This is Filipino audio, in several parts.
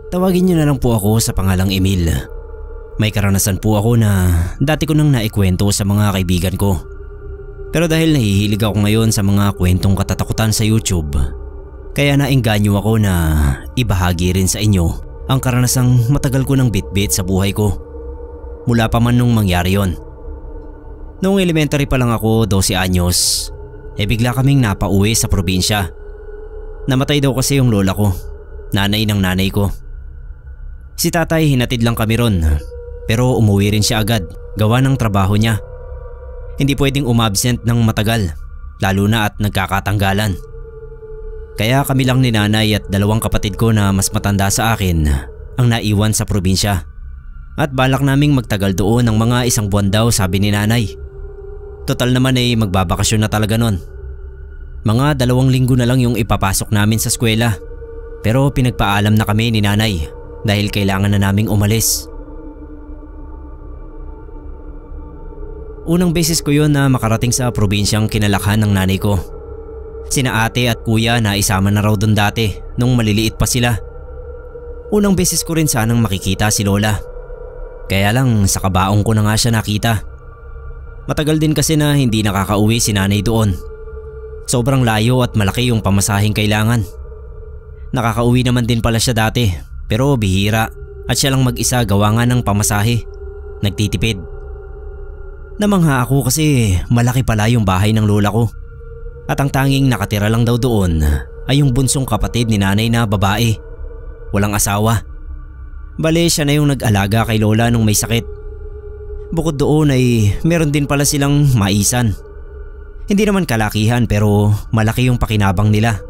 Tawagin niyo na lang po ako sa pangalang Emil. May karanasan po ako na dati ko nang naikwento sa mga kaibigan ko. Pero dahil nahihilig ako ngayon sa mga kwentong katatakutan sa YouTube, kaya naengganyo ako na ibahagi rin sa inyo ang karanasang matagal ko nang bitbit sa buhay ko. Mula pa man nung mangyari yon. Noong elementary pa lang ako, 12 anyos, bigla kaming napauwi sa probinsya. Namatay daw kasi yung lola ko, nanay ng nanay ko. Si tatay hinatid lang kami ron, pero umuwi rin siya agad gawa ng trabaho niya. Hindi pwedeng umabsent ng matagal, lalo na at nagkakatanggalan. Kaya kami lang ni nanay at dalawang kapatid ko na mas matanda sa akin ang naiwan sa probinsya. At balak naming magtagal doon ng mga 1 buwan daw, sabi ni nanay. Total naman ay magbabakasyon na talaga nun. Mga 2 linggo na lang yung ipapasok namin sa eskwela, pero pinagpaalam na kami ni nanay dahil kailangan na naming umalis. Unang beses ko yun na makarating sa probinsyang kinalakhan ng nanay ko. Sina ate at kuya na isama na raw doon dati nung maliliit pa sila. Unang beses ko rin sanang makikita si lola. Kaya lang sa kabaong ko na nga siya nakita. Matagal din kasi na hindi nakakauwi si nanay doon. Sobrang layo at malaki yung pamasahing kailangan. Nakakauwi naman din pala siya dati, pero bihira at siya lang mag-isa gawa nga ng pamasahe. Nagtitipid. Namangha ako kasi malaki pala yung bahay ng lola ko. At ang tanging nakatira lang daw doon ay yung bunsong kapatid ni nanay na babae. Walang asawa. Bale siya na yung nag-alaga kay lola nung may sakit. Bukod doon ay meron din pala silang maisan. Hindi naman kalakihan pero malaki yung pakinabang nila.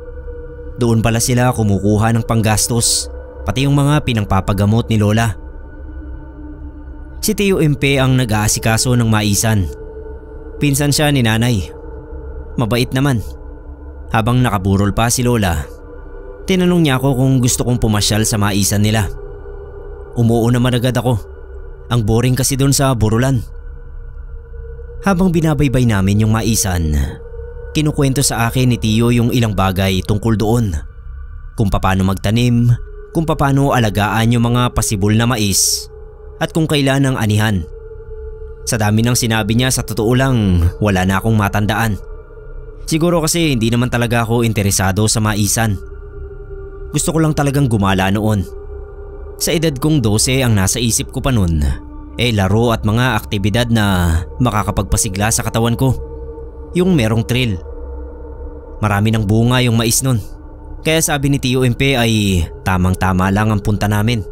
Doon pala sila kumukuha ng panggastos, pati yung mga pinangpapagamot ni lola. Si Tio Empe ang nag-aasikaso ng maisan. Pinsan siya ni nanay. Mabait naman. Habang nakaburol pa si lola, tinanong niya ako kung gusto kong pumasyal sa maisan nila. Umuo naman agad ako. Ang boring kasi doon sa burulan. Habang binabaybay namin yung maisan, kinukwento sa akin ni Tio yung ilang bagay tungkol doon. Kung paano magtanim, kung paano alagaan yung mga pasibol na mais, at kung kailan ang anihan. Sa dami ng sinabi niya, sa totoo lang wala na akong matandaan. Siguro kasi hindi naman talaga ako interesado sa maisan. Gusto ko lang talagang gumala noon. Sa edad kong 12 ang nasa isip ko pa noon, laro at mga aktibidad na makakapagpasigla sa katawan ko. Yung merong thrill. Marami ng bunga yung mais nun. Kaya sabi ni Tio Empe ay tamang-tama lang ang punta namin.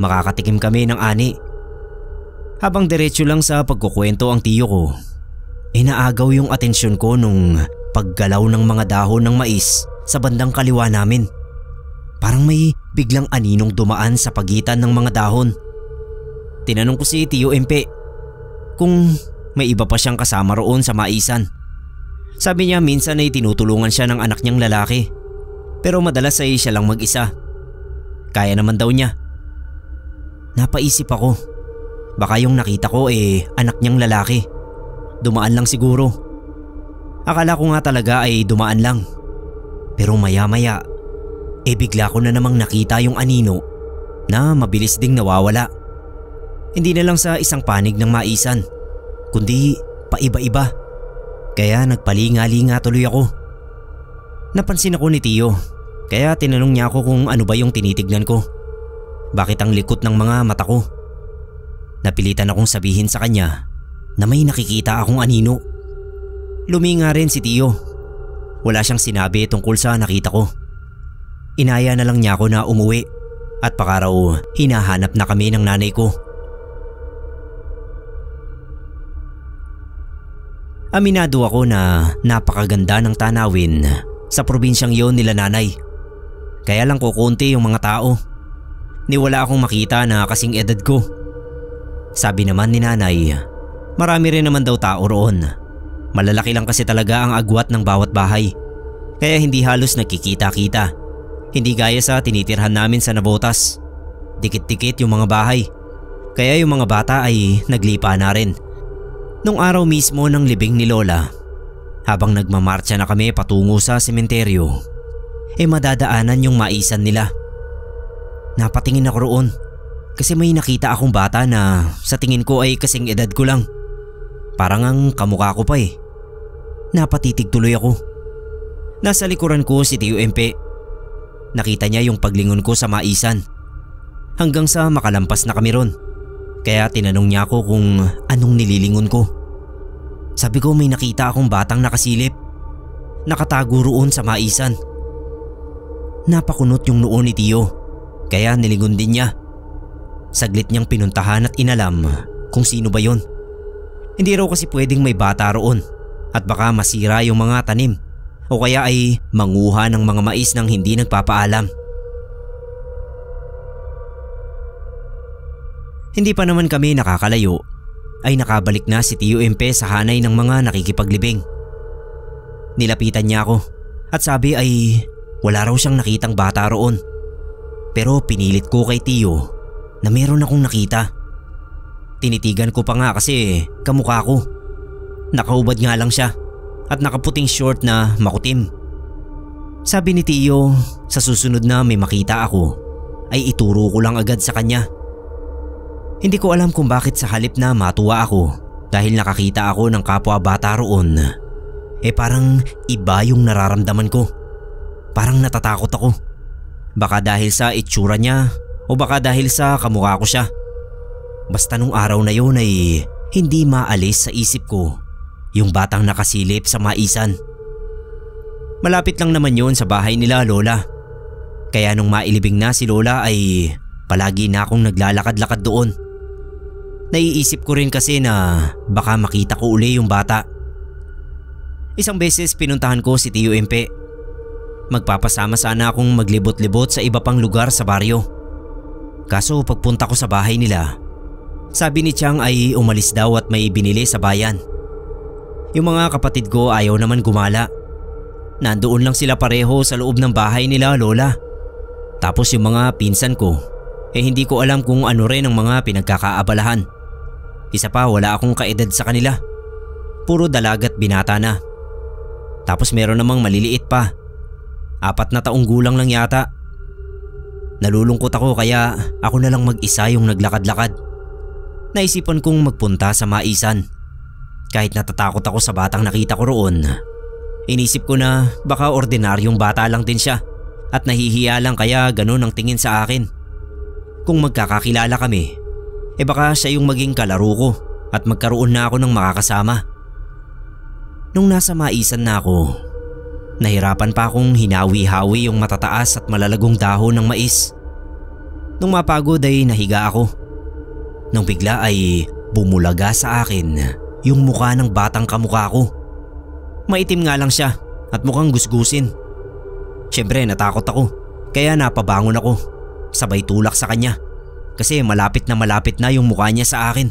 Makakatikim kami ng ani. Habang diretso lang sa pagkukwento ang tiyo ko, naagaw yung atensyon ko nung paggalaw ng mga dahon ng mais sa bandang kaliwa namin. Parang may biglang aninong dumaan sa pagitan ng mga dahon. Tinanong ko si Tio Empe kung may iba pa siyang kasama roon sa maisan. Sabi niya minsan ay tinutulungan siya ng anak niyang lalaki, pero madalas ay siya lang mag-isa. Kaya naman daw niya. Napaisip ako, baka yung nakita ko anak niyang lalaki. Dumaan lang siguro. Akala ko nga talaga ay dumaan lang. Pero maya-maya, bigla ko na namang nakita yung anino na mabilis ding nawawala. Hindi na lang sa isang panig ng maisan, kundi paiba-iba. Kaya nagpalinga-linga tuloy ako. Napansin ako ni Tio, kaya tinanong niya ako kung ano ba yung tinitignan ko. Bakit ang likot ng mga mata ko? Napilitan akong sabihin sa kanya na may nakikita akong anino. Luminga rin si Tio. Wala siyang sinabi tungkol sa nakita ko. Inaya na lang niya ako na umuwi at baka raw hinahanap na kami ng nanay ko. Aminado ako na napakaganda ng tanawin sa probinsyang yon nila nanay. Kaya lang kukunti yung mga tao. Ni wala akong makita na kasing edad ko. Sabi naman ni nanay, marami rin naman daw tao roon. Malalaki lang kasi talaga ang agwat ng bawat bahay. Kaya hindi halos nagkikita-kita. Hindi gaya sa tinitirhan namin sa Navotas. Dikit-dikit yung mga bahay. Kaya yung mga bata ay naglipa na rin. Nung araw mismo ng libing ni Lola, habang nagmamarcha na kami patungo sa sementeryo, madadaanan yung maisan nila. Napatingin ako roon kasi may nakita akong bata na sa tingin ko ay kasing edad ko lang. Parang ang kamukha ko pa eh. Napatitig tuloy ako. Nasa likuran ko si Tio Empe. Nakita niya yung paglingon ko sa maisan. Hanggang sa makalampas na kami ron. Kaya tinanong niya ako kung anong nililingon ko. Sabi ko may nakita akong batang nakasilip. Nakatago roon sa maisan. Napakunot yung noo ni Tio. Kaya nilingon din niya. Saglit niyang pinuntahan at inalam kung sino ba yon. Hindi raw kasi pwedeng may bata roon at baka masira yung mga tanim o kaya ay manguha ng mga mais nang hindi nagpapaalam. Hindi pa naman kami nakakalayo ay nakabalik na si Tio Empe sa hanay ng mga nakikipaglibing. Nilapitan niya ako at sabi ay wala raw siyang nakitang bata roon. Pero pinilit ko kay Tio na meron akong nakita. Tinitigan ko pa nga kasi kamukha ko. Nakaubad nga lang siya at nakaputing short na makutim. Sabi ni Tio, sa susunod na may makita ako ay ituro ko lang agad sa kanya. Hindi ko alam kung bakit sa halip na matuwa ako dahil nakakita ako ng kapwa bata roon. Parang iba yung nararamdaman ko. Parang natatakot ako. Baka dahil sa itsura niya o baka dahil sa kamukha ko siya. Basta nung araw na yun ay hindi maalis sa isip ko yung batang nakasilip sa maisan. Malapit lang naman yun sa bahay nila Lola. Kaya nung mailibing na si Lola ay palagi na akong naglalakad-lakad doon. Naiisip ko rin kasi na baka makita ko uli yung bata. Isang beses pinuntahan ko si Tio Empe. Magpapasama sana akong maglibot-libot sa iba pang lugar sa baryo. Kaso pagpunta ko sa bahay nila, sabi ni Chang ay umalis daw at may binili sa bayan. Yung mga kapatid ko ayaw naman gumala. Nandoon lang sila pareho sa loob ng bahay nila Lola. Tapos yung mga pinsan ko, hindi ko alam kung ano rin ang mga pinagkakaabalahan. Isa pa wala akong kaedad sa kanila. Puro dalagat binata na. Tapos meron namang maliliit pa. 4 na taong gulang lang yata. Nalulungkot ako kaya ako na lang mag-isa yung naglakad-lakad. Naisipan kong magpunta sa maisan. Kahit natatakot ako sa batang nakita ko roon, inisip ko na baka ordinaryong bata lang din siya at nahihiya lang kaya ganun ang tingin sa akin. Kung magkakakilala kami, baka siya yung maging kalaro ko at magkaroon na ako ng makakasama. Nung nasa maisan na ako, nahirapan pa akong hinawi-hawi yung matataas at malalagong dahon ng mais. Nung mapagod ay nahiga ako. Nung bigla ay bumulaga sa akin yung mukha ng batang kamukha ko. Maitim nga lang siya at mukhang gusgusin. Siyempre natakot ako kaya napabangon ako. Sabay tulak sa kanya kasi malapit na yung mukha niya sa akin.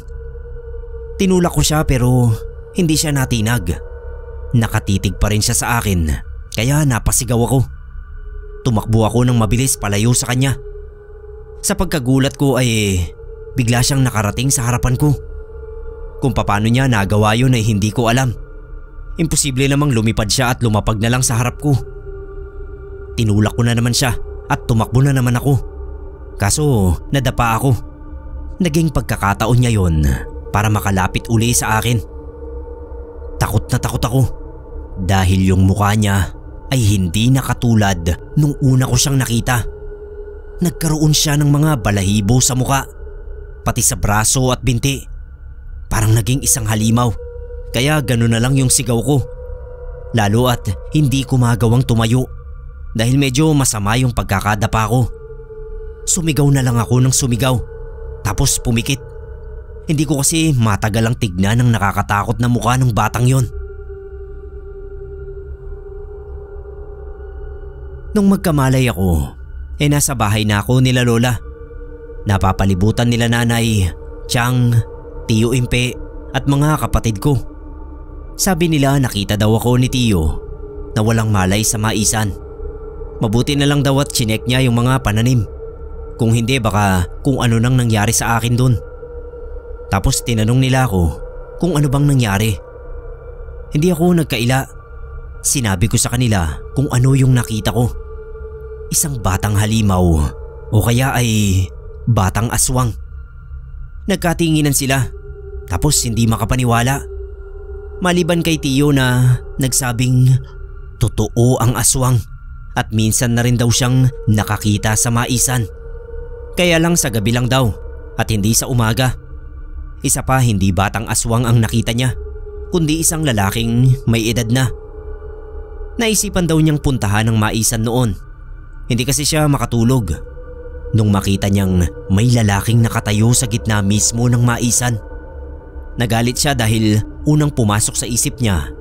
Tinulak ko siya pero hindi siya natinag. Nakatitig pa rin siya sa akin kaya napasigaw ako. Tumakbo ako ng mabilis palayo sa kanya. Sa pagkagulat ko ay bigla siyang nakarating sa harapan ko. Kung paano niya nagawa yun ay hindi ko alam. Imposible namang lumipad siya at lumapag na lang sa harap ko. Tinulak ko na naman siya at tumakbo na naman ako. Kaso nadapa ako. Naging pagkakataon niya yon para makalapit uli sa akin. Takot na takot ako dahil yung mukha niya ay hindi na katulad nung una ko siyang nakita. Nagkaroon siya ng mga balahibo sa mukha, pati sa braso at binti. Parang naging isang halimaw, kaya gano'n na lang yung sigaw ko. Lalo at hindi ko magawang tumayo dahil medyo masama yung pagkakadapa ko. Sumigaw na lang ako ng sumigaw, tapos pumikit. Hindi ko kasi matagalang tignan ang nakakatakot na mukha ng batang yon. Nung magkamalay ako, nasa bahay na ako nila Lola. Napapalibutan nila Nanay, Chang, Tio Empe at mga kapatid ko. Sabi nila nakita daw ako ni Tio na walang malay sa maisan. Mabuti na lang daw at chinek niya yung mga pananim. Kung hindi baka kung ano nang nangyari sa akin dun. Tapos tinanong nila ako kung ano bang nangyari. Hindi ako nagkaila. Sinabi ko sa kanila kung ano yung nakita ko. Isang batang halimaw o kaya ay batang aswang. Nagkatinginan sila tapos hindi makapaniwala. Maliban kay Tio na nagsabing totoo ang aswang at minsan na rin daw siyang nakakita sa maisan. Kaya lang sa gabi lang daw at hindi sa umaga. Isa pa, hindi batang aswang ang nakita niya kundi isang lalaking may edad na. Naisipan daw niyang puntahan ang maisan noon. Hindi kasi siya makatulog nung makita niyang may lalaking nakatayo sa gitna mismo ng maisan. Nagalit siya dahil unang pumasok sa isip niya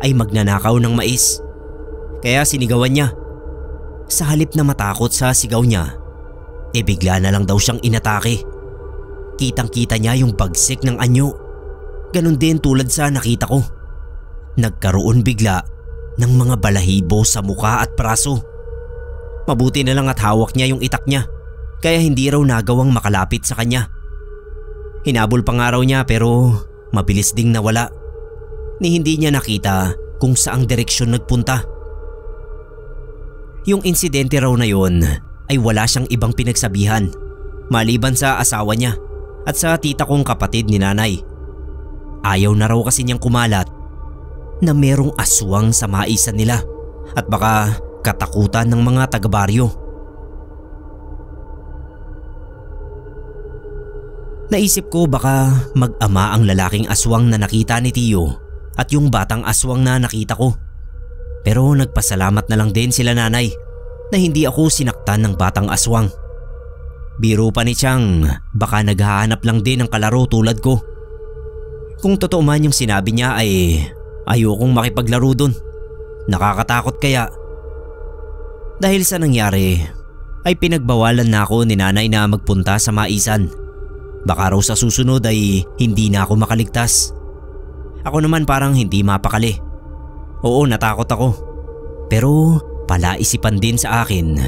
ay magnanakaw ng mais. Kaya sinigawan niya. Sa halip na matakot sa sigaw niya, bigla na lang daw siyang inatake. Kitang-kita niya yung bagsik ng anyo. Ganon din tulad sa nakita ko. Nagkaroon bigla ng mga balahibo sa muka at braso. Mabuti na lang at hawak niya yung itak niya, kaya hindi raw nagawang makalapit sa kanya. Hinabol pa nga raw niya pero mabilis ding nawala. Ni hindi niya nakita kung saang direksyon nagpunta. Yung insidente raw na yon ay wala siyang ibang pinagsabihan maliban sa asawa niya at sa tita kong kapatid ni nanay. Ayaw na raw kasi niyang kumalat na merong aswang sa maisan nila at baka katakutan ng mga taga-baryo. Naisip ko baka mag-ama ang lalaking aswang na nakita ni Tio at yung batang aswang na nakita ko. Pero nagpasalamat na lang din sila nanay na hindi ako sinaktan ng batang aswang. Biro pa ni Chang, baka naghahanap lang din ng kalaro tulad ko. Kung totoo man yung sinabi niya ay ayokong makipaglaro dun. Nakakatakot kaya. Dahil sa nangyari ay pinagbawalan na ako ni nanay na magpunta sa maisan. Baka raw sa susunod ay hindi na ako makaligtas. Ako naman parang hindi mapakali. Oo, natakot ako. Pero palaisipan din sa akin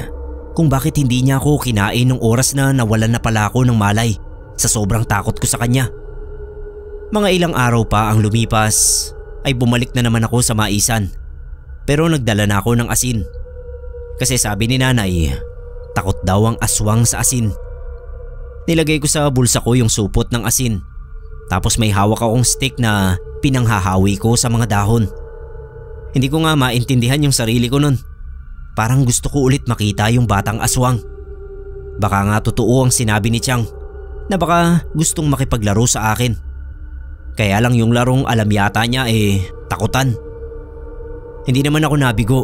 kung bakit hindi niya ako kinain nung oras na nawalan na pala ako ng malay sa sobrang takot ko sa kanya. Mga ilang araw pa ang lumipas ay bumalik na naman ako sa maisan. Pero nagdala na ako ng asin. Kasi sabi ni nanay, takot daw ang aswang sa asin. Nilagay ko sa bulsa ko yung supot ng asin. Tapos may hawak akong stick na pinanghahawi ko sa mga dahon. Hindi ko nga maintindihan yung sarili ko nun. Parang gusto ko ulit makita yung batang aswang. Baka nga totoo ang sinabi ni Chang na baka gustong makipaglaro sa akin. Kaya lang yung larong alam yata niya takutan. Hindi naman ako nabigo.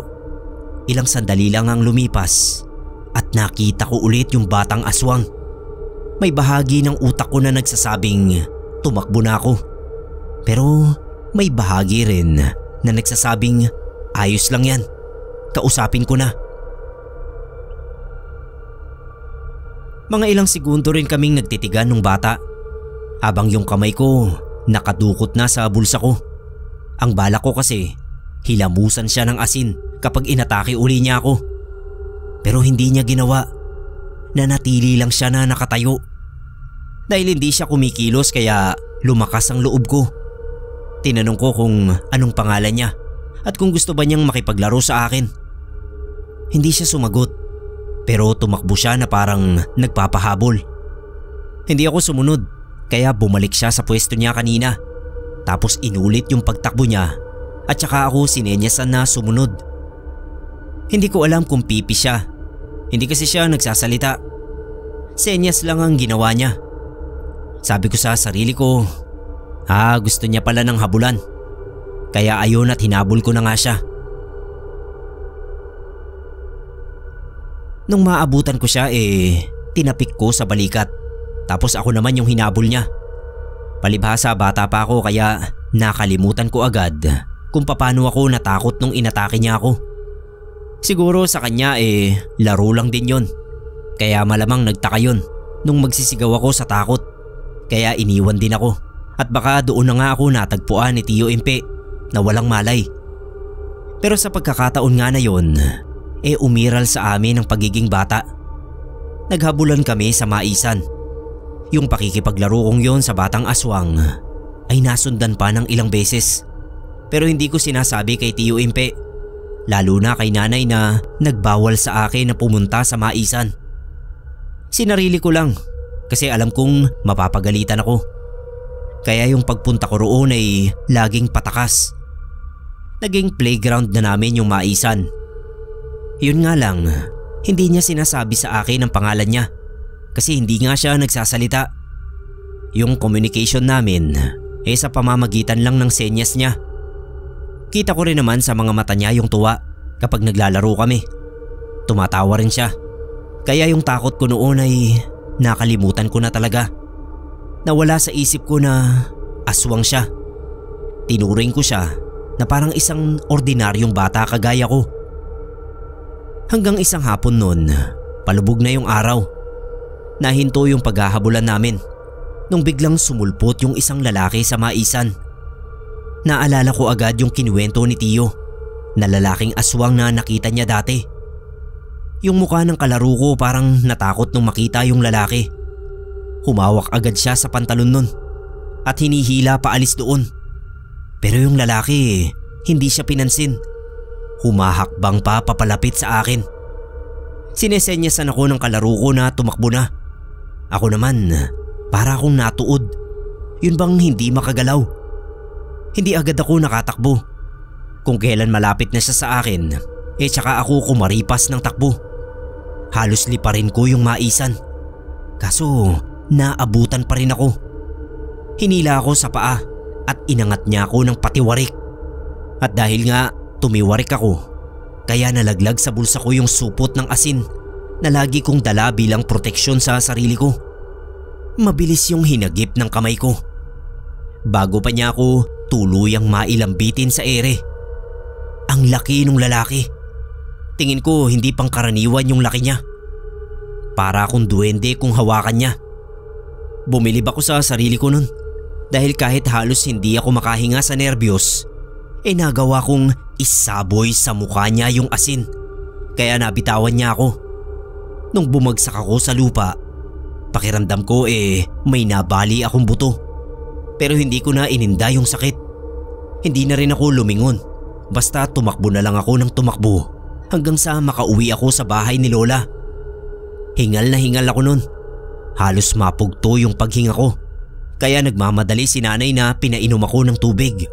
Ilang sandali lang ang lumipas at nakita ko ulit yung batang aswang. May bahagi ng utak ko na nagsasabing tumakbo na ako. Pero may bahagi rin na nagsasabing ayos lang yan. Kausapin ko na. Mga ilang segundo rin kaming nagtitigan ng bata habang yung kamay ko nakadukot na sa bulsa ko. Ang balak ko kasi hilamusan siya ng asin kapag inatake uli niya ako. Pero hindi niya ginawa. Nanatili lang siya na nakatayo. Dahil hindi siya kumikilos kaya lumakas ang loob ko. Tinanong ko kung anong pangalan niya at kung gusto ba niyang makipaglaro sa akin. Hindi siya sumagot pero tumakbo siya na parang nagpapahabol. Hindi ako sumunod kaya bumalik siya sa pwesto niya kanina. Tapos inulit yung pagtakbo niya at saka ako sinenyasan na sumunod. Hindi ko alam kung pipi siya. Hindi kasi siya nagsasalita. Senyas lang ang ginawa niya. Sabi ko sa sarili ko, gusto niya pala ng habulan. Kaya ayon at hinabol ko na nga siya. Nung maabutan ko siya tinapik ko sa balikat. Tapos ako naman yung hinabol niya. Palibhasa bata pa ako kaya nakalimutan ko agad kung paano ako natakot nung inatake niya ako. Siguro sa kanya laro lang din yon. Kaya malamang nagtaka yun nung magsisigaw ako sa takot. Kaya iniwan din ako at baka doon na nga ako natagpuan ni Tio Impe na walang malay. Pero sa pagkakataon nga na yon, umiral sa amin ang pagiging bata. Naghabulan kami sa maisan. Yung pakikipaglaro kong yon sa batang aswang ay nasundan pa ng ilang beses. Pero hindi ko sinasabi kay Tio Impe, lalo na kay nanay na nagbawal sa akin na pumunta sa maisan. Sinarili ko lang kasi alam kong mapapagalitan ako. Kaya yung pagpunta ko roon ay laging patakas. Naging playground na namin yung maisan. Yun nga lang, hindi niya sinasabi sa akin ang pangalan niya kasi hindi nga siya nagsasalita. Yung communication namin ay sa pamamagitan lang ng senyas niya. Kita ko rin naman sa mga mata niya yung tuwa kapag naglalaro kami. Tumatawa rin siya. Kaya yung takot ko noon ay nakalimutan ko na talaga. Nawala sa isip ko na aswang siya. Tinuring ko siya na parang isang ordinaryong bata kagaya ko. Hanggang isang hapon noon, palubog na yung araw. Nahinto yung paghahabulan namin nung biglang sumulpot yung isang lalaki sa maisan. Naalala ko agad yung kinuwento ni Tio na lalaking aswang na nakita niya dati. Yung mukha ng kalaro ko parang natakot nung makita yung lalaki. Humawak agad siya sa pantalon nun at hinihila paalis doon. Pero yung lalaki hindi siya pinansin. Humahakbang pa papalapit sa akin. Sinesenyasan ako ng kalaro ko na tumakbo na. Ako naman para akong natuod. Yun bang hindi makagalaw. Hindi agad ako nakatakbo. Kung kailan malapit na siya sa akin, tsaka ako kumaripas ng takbo. Halos liparin ko yung maisan. Kaso naabutan pa rin ako. Hinila ako sa paa at inangat niya ako ng patiwarik. At dahil nga tumiwarik ako, kaya nalaglag sa bulsa ko yung supot ng asin na lagi kong dala bilang proteksyon sa sarili ko. Mabilis yung hinagip ng kamay ko. Bago pa niya ako tuluyang mailambitin sa ere. Ang laki nung lalaki. Tingin ko hindi pangkaraniwan yung laki niya. Para akong duwende kung hawakan niya. Bumilib ako sa sarili ko nun dahil kahit halos hindi ako makahinga sa nerbiyos, nagawa kong isaboy sa mukha niya yung asin. Kaya nabitawan niya ako. Nung bumagsak ako sa lupa, pakiramdam ko may nabali akong buto. Pero hindi ko na ininda yung sakit. Hindi na rin ako lumingon. Basta tumakbo na lang ako ng tumakbo hanggang sa makauwi ako sa bahay ni Lola. Hingal na hingal ako nun. Halos mapugto yung paghinga ko. Kaya nagmamadali si nanay na pinainom ako ng tubig.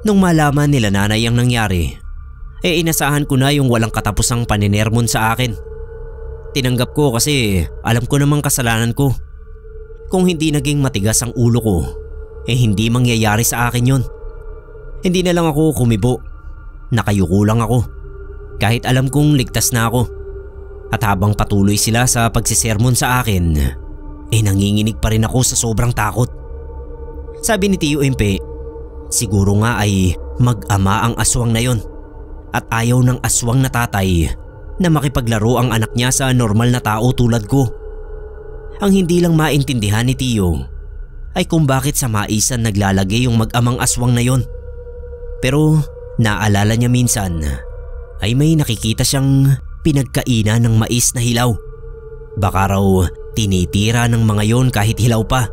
Nung malaman nila nanay ang nangyari, inasahan ko na yung walang katapusang paninermon sa akin. Tinanggap ko kasi alam ko namang kasalanan ko. Kung hindi naging matigas ang ulo ko, hindi mangyayari sa akin yon. Hindi na lang ako kumibo. Nakayuko lang ako. Kahit alam kong ligtas na ako. At habang patuloy sila sa pagsisermon sa akin, nanginginig pa rin ako sa sobrang takot. Sabi ni Tio Empe, siguro nga ay mag-ama ang aswang na yon at ayaw ng aswang na tatay na makipaglaro ang anak niya sa normal na tao tulad ko. Ang hindi lang maintindihan ni Tio ay kung bakit sa maisan naglalagay yung mag-amang aswang na yon. Pero naalala niya minsan ay may nakikita siyang pinagkainan ng mais na hilaw. Baka raw tinitira ng mga yon kahit hilaw pa.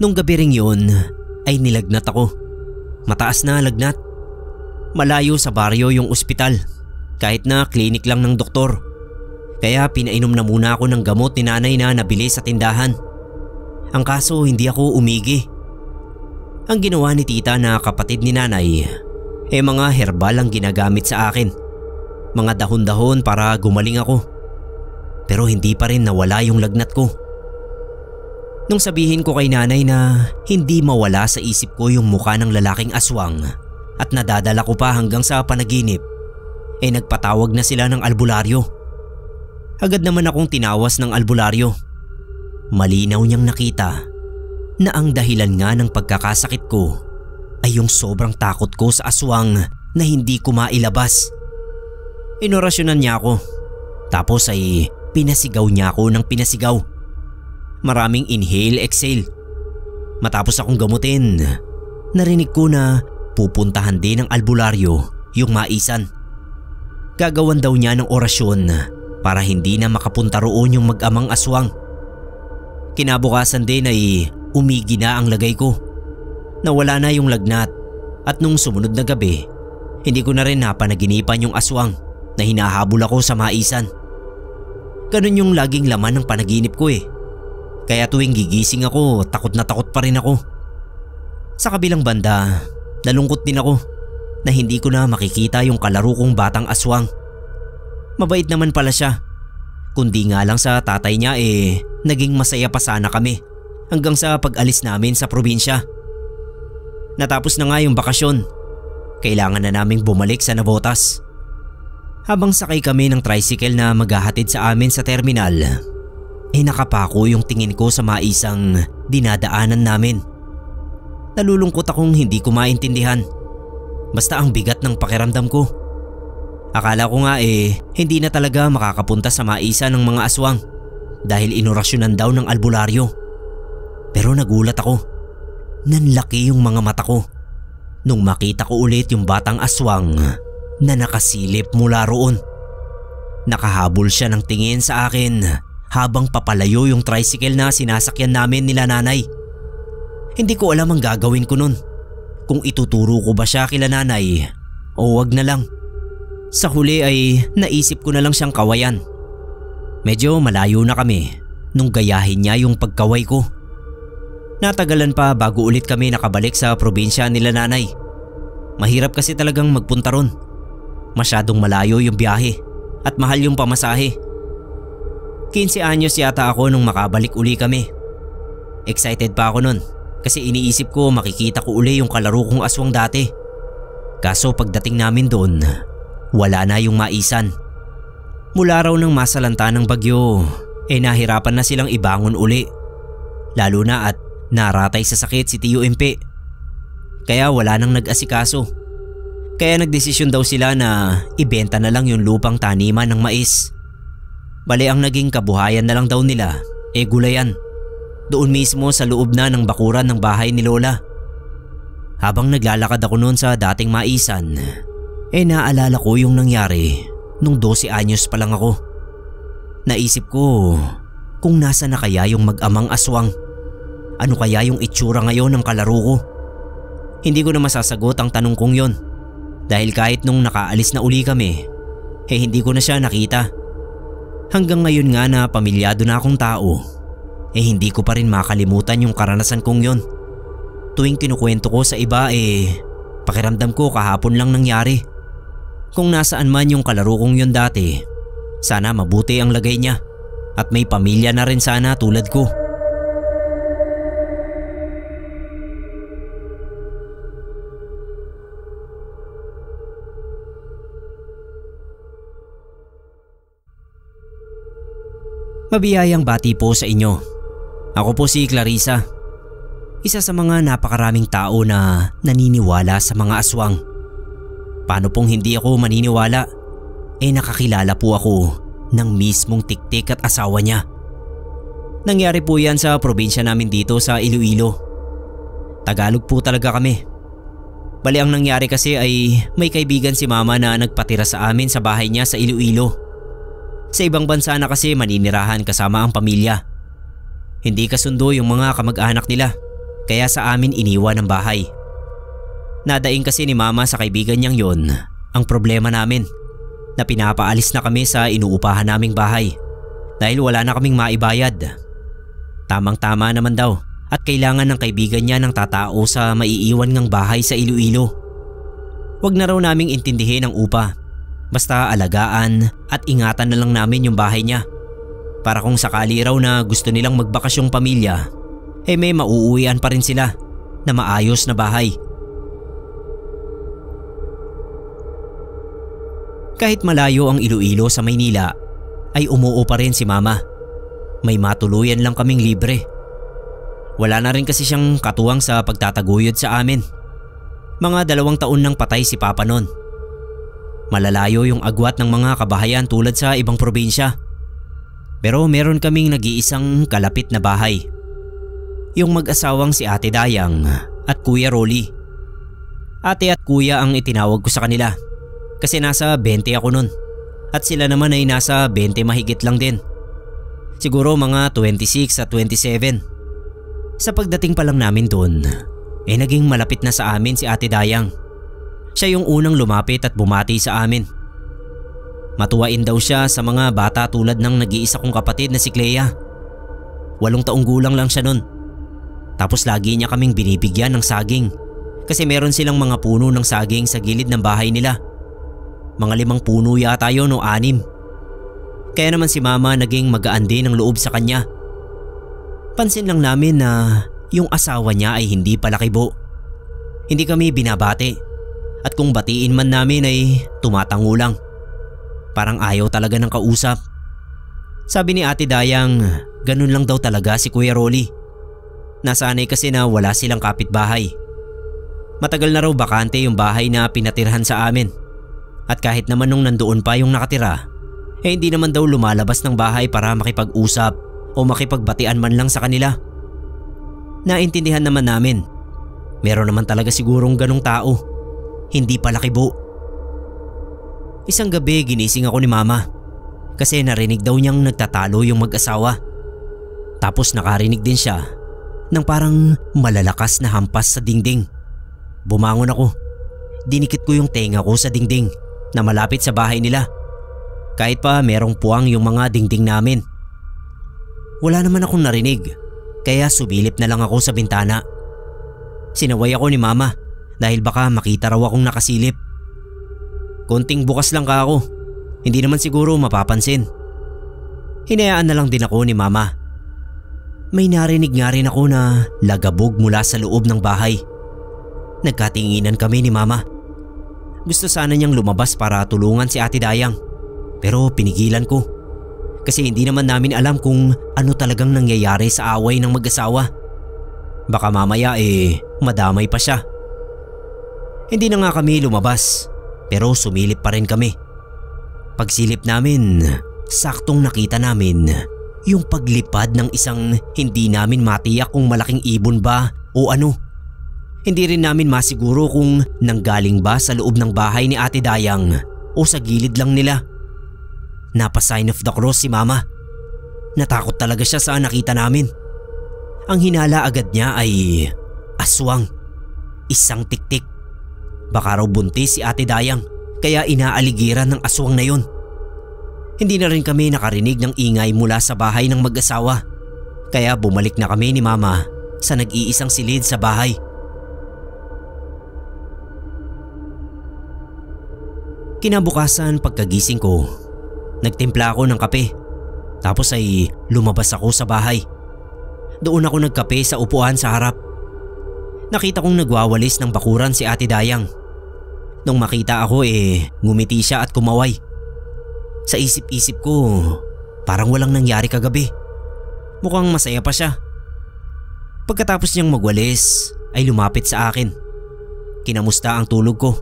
Nung gabi ring yun ay nilagnat ako. Mataas na lagnat. Malayo sa baryo yung ospital, kahit na klinik lang ng doktor. Kaya pinainom na muna ako ng gamot ni nanay na nabili sa tindahan. Ang kaso hindi ako umigi. Ang ginawa ni tita na kapatid ni nanay, mga herbal ang ginagamit sa akin. Mga dahon-dahon para gumaling ako. Pero hindi pa rin nawala yung lagnat ko. Nung sabihin ko kay nanay na hindi mawala sa isip ko yung mukha ng lalaking aswang at nadadala ko pa hanggang sa panaginip, nagpatawag na sila ng albularyo. Agad naman akong tinawas ng albularyo. Malinaw niyang nakita na ang dahilan nga ng pagkakasakit ko ay yung sobrang takot ko sa aswang na hindi ko mailabas. Inorasyonan niya ako. Tapos ay pinasigaw niya ako ng pinasigaw. Maraming inhale, exhale. Matapos akong gamutin, narinig ko na pupuntahan din ng albularyo yung maisan. Gagawan daw niya ng orasyon para hindi na makapunta roon yung mag-amang aswang. Kinabukasan din ay umigi na ang lagay ko. Nawala na yung lagnat at nung sumunod na gabi, Hindi ko na rin napanaginipan yung aswang na hinahabol ako sa maisan. Ganun yung laging laman ng panaginip ko eh. Kaya tuwing gigising ako, takot na takot pa rin ako. Sa kabilang banda, nalungkot din ako na hindi ko na makikita yung kalaro kong batang aswang. Mabait naman pala siya. Kundi nga lang sa tatay niya naging masaya pa sana kami hanggang sa pag-alis namin sa probinsya. Natapos na nga yung bakasyon. Kailangan na naming bumalik sa Navotas. Habang sakay kami ng tricycle na maghahatid sa amin sa terminal, nakapako yung tingin ko sa maisang dinadaanan namin. Nalulungkot akong hindi ko maintindihan. Basta ang bigat ng pakiramdam ko. Akala ko nga hindi na talaga makakapunta sa maisa ng mga aswang dahil inorasyonan daw ng albularyo. Pero nagulat ako. Nanlaki yung mga mata ko nung makita ko ulit yung batang aswang na nakasilip mula roon. Nakahabol siya ng tingin sa akin habang papalayo yung tricycle na sinasakyan namin nila nanay. Hindi ko alam ang gagawin ko nun. Kung ituturo ko ba siya kila nanay o wag na lang. Sa huli ay naisip ko na lang siyang kawayan. Medyo malayo na kami nung gayahin niya yung pagkaway ko. Natagalan pa bago ulit kami nakabalik sa probinsya nila nanay. Mahirap kasi talagang magpunta ron. Masyadong malayo yung biyahe at mahal yung pamasahe. 15 anyos yata ako nung makabalik uli kami. Excited pa ako nun kasi iniisip ko makikita ko uli yung kalaro kong aswang dati. Kaso pagdating namin doon, wala na yung maisan. Mula raw ng masalanta ng bagyo, nahirapan na silang ibangon uli. Lalo na at naratay sa sakit si Tio Empe. Kaya wala nang nag-asikaso. Kaya nagdesisyon daw sila na ibenta na lang yung lupang taniman ng mais. Bale ang naging kabuhayan na lang daw nila gulayan. Doon mismo sa loob na ng bakuran ng bahay ni Lola. Habang naglalakad ako noon sa dating maisan, naalala ko yung nangyari nung 12 anyos pa lang ako. Naisip ko kung nasa na kaya yung mag-amang aswang. Ano kaya yung itsura ngayon ng kalaro ko? Hindi ko na masasagot ang tanong kong yon. Dahil kahit nung nakaalis na uli kami, hindi ko na siya nakita. Hanggang ngayon nga na pamilyado na akong tao, hindi ko pa rin makalimutan yung karanasan kong yon. Tuwing kinukwento ko sa iba pakiramdam ko kahapon lang nangyari. Kung nasaan man yung kalaro kong yon dati, sana mabuti ang lagay niya at may pamilya na rin sana tulad ko. Mabiyayang bati po sa inyo. Ako po si Clarissa. Isa sa mga napakaraming tao na naniniwala sa mga aswang. Paano pong hindi ako maniniwala? Nakakilala po ako ng mismong tiktik at asawa niya. Nangyari po yan sa probinsya namin dito sa Iloilo. Tagalog po talaga kami. Bali ang nangyari kasi ay may kaibigan si mama na nagpatira sa amin sa bahay niya sa Iloilo. Sa ibang bansa na kasi maninirahan kasama ang pamilya. Hindi kasundo yung mga kamag-anak nila, kaya sa amin iniwan ang bahay. Nadaing kasi ni mama sa kaibigan niyang yon ang problema namin na pinapaalis na kami sa inuupahan naming bahay dahil wala na kaming maibayad. Tamang-tama naman daw at kailangan ng kaibigan niya ng tatao sa maiiwan ngang bahay sa Iloilo. Wag na raw naming intindihin ang upa. Basta alagaan at ingatan na lang namin yung bahay niya. Para kung sakali raw na gusto nilang magbakasyong pamilya, may mauuwian pa rin sila na maayos na bahay. Kahit malayo ang Iloilo sa Maynila, ay umuo pa rin si mama. May matuluyan lang kaming libre. Wala na rin kasi siyang katuwang sa pagtataguyod sa amin. Mga 2 taon nang patay si papa noon. Malalayo yung agwat ng mga kabahayan tulad sa ibang probinsya. Pero meron kaming nag-iisang kalapit na bahay. Yung mag-asawang si Ate Dayang at Kuya Rolly. Ate at Kuya ang itinawag ko sa kanila kasi nasa 20 ako nun at sila naman ay nasa 20 mahigit lang din. Siguro mga 26 at 27. Sa pagdating pa lang namin doon, naging malapit na sa amin si Ate Dayang. Siya yung unang lumapit at bumati sa amin. Matuwain daw siya sa mga bata tulad ng nag-iisa kong kapatid na si Clea. 8 taong gulang lang siya nun. Tapos lagi niya kaming binibigyan ng saging kasi meron silang mga puno ng saging sa gilid ng bahay nila. Mga 5 puno yata yun o 6. Kaya naman si mama naging magaan din ang loob sa kanya. Pansin lang namin na yung asawa niya ay hindi palakibo. Hindi kami binabati at kung batiin man namin ay tumatango lang. Parang ayaw talaga ng kausap. Sabi ni Ate Dayang ganun lang daw talaga si Kuya Rolly. Nasanay kasi na wala silang kapitbahay. Matagal na raw bakante yung bahay na pinatirhan sa amin. At kahit naman nung nandoon pa yung nakatira, hindi naman daw lumalabas ng bahay para makipag-usap o makipagbatian man lang sa kanila. Naintindihan naman namin. Meron naman talaga sigurong ganong tao. Hindi palakibo. Isang gabi ginising ako ni mama kasi narinig daw niyang nagtatalo yung mag-asawa. Tapos nakarinig din siya ng parang malalakas na hampas sa dingding. Bumangon ako. Dinikit ko yung tenga ko sa dingding na malapit sa bahay nila. Kahit pa merong puwang yung mga dingding namin. Wala naman akong narinig kaya sumilip na lang ako sa bintana. Sinaway ako ni mama dahil baka makita raw akong nakasilip. Konting bukas lang ka ako. Hindi naman siguro mapapansin. Hinayaan na lang din ako ni mama. May narinig nga rin ako na lagabog mula sa loob ng bahay. Nagkatinginan kami ni mama. Gusto sana niyang lumabas para tulungan si Ate Dayang pero pinigilan ko. Kasi hindi naman namin alam kung ano talagang nangyayari sa away ng mag-asawa. Baka mamaya madamay pa siya. Hindi na nga kami lumabas pero sumilip pa rin kami. Pagsilip namin, saktong nakita namin yung paglipad ng isang hindi namin matiyak kung malaking ibon ba o ano. Hindi rin namin masiguro kung nanggaling ba sa loob ng bahay ni Ate Dayang o sa gilid lang nila. Napa-sign of the cross si mama. Natakot talaga siya sa nakita namin. Ang hinala agad niya ay aswang. Isang tiktik. Baka raw buntis si Ate Dayang kaya inaaligiran ng aswang na yun. Hindi na rin kami nakarinig ng ingay mula sa bahay ng mag-asawa. Kaya bumalik na kami ni mama sa nag-iisang silid sa bahay. Kinabukasan pagkagising ko, nagtimpla ako ng kape. Tapos ay lumabas ako sa bahay. Doon ako nagkape sa upuan sa harap. Nakita kong nagwawalis ng bakuran si Ate Dayang. Nung makita ako ngumiti siya at kumaway. Sa isip-isip ko, parang walang nangyari kagabi. Mukhang masaya pa siya. Pagkatapos niyang magwalis ay lumapit sa akin. Kinamusta ang tulog ko.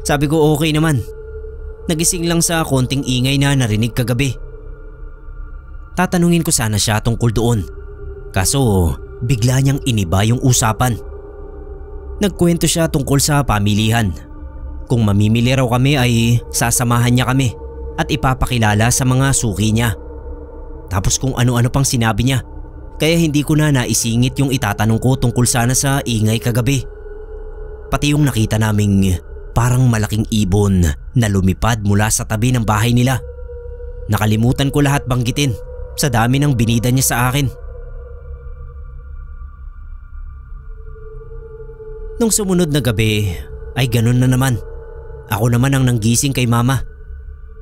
Sabi ko okay naman. Nagising lang sa konting ingay na narinig kagabi. Tatanungin ko sana siya tungkol doon. Kaso bigla niyang iniba yung usapan. Nagkwento siya tungkol sa pamilihan. Kung mamimili raw kami ay sasamahan niya kami at ipapakilala sa mga suki niya. Tapos kung ano-ano pang sinabi niya. Kaya hindi ko na naisingit yung itatanong ko tungkol sana sa ingay kagabi. Pati yung nakita naming parang malaking ibon na lumipad mula sa tabi ng bahay nila. Nakalimutan ko lahat banggitin sa dami ng binida niya sa akin. Nung sumunod na gabi ay ganun na naman. Ako naman ang nanggising kay mama.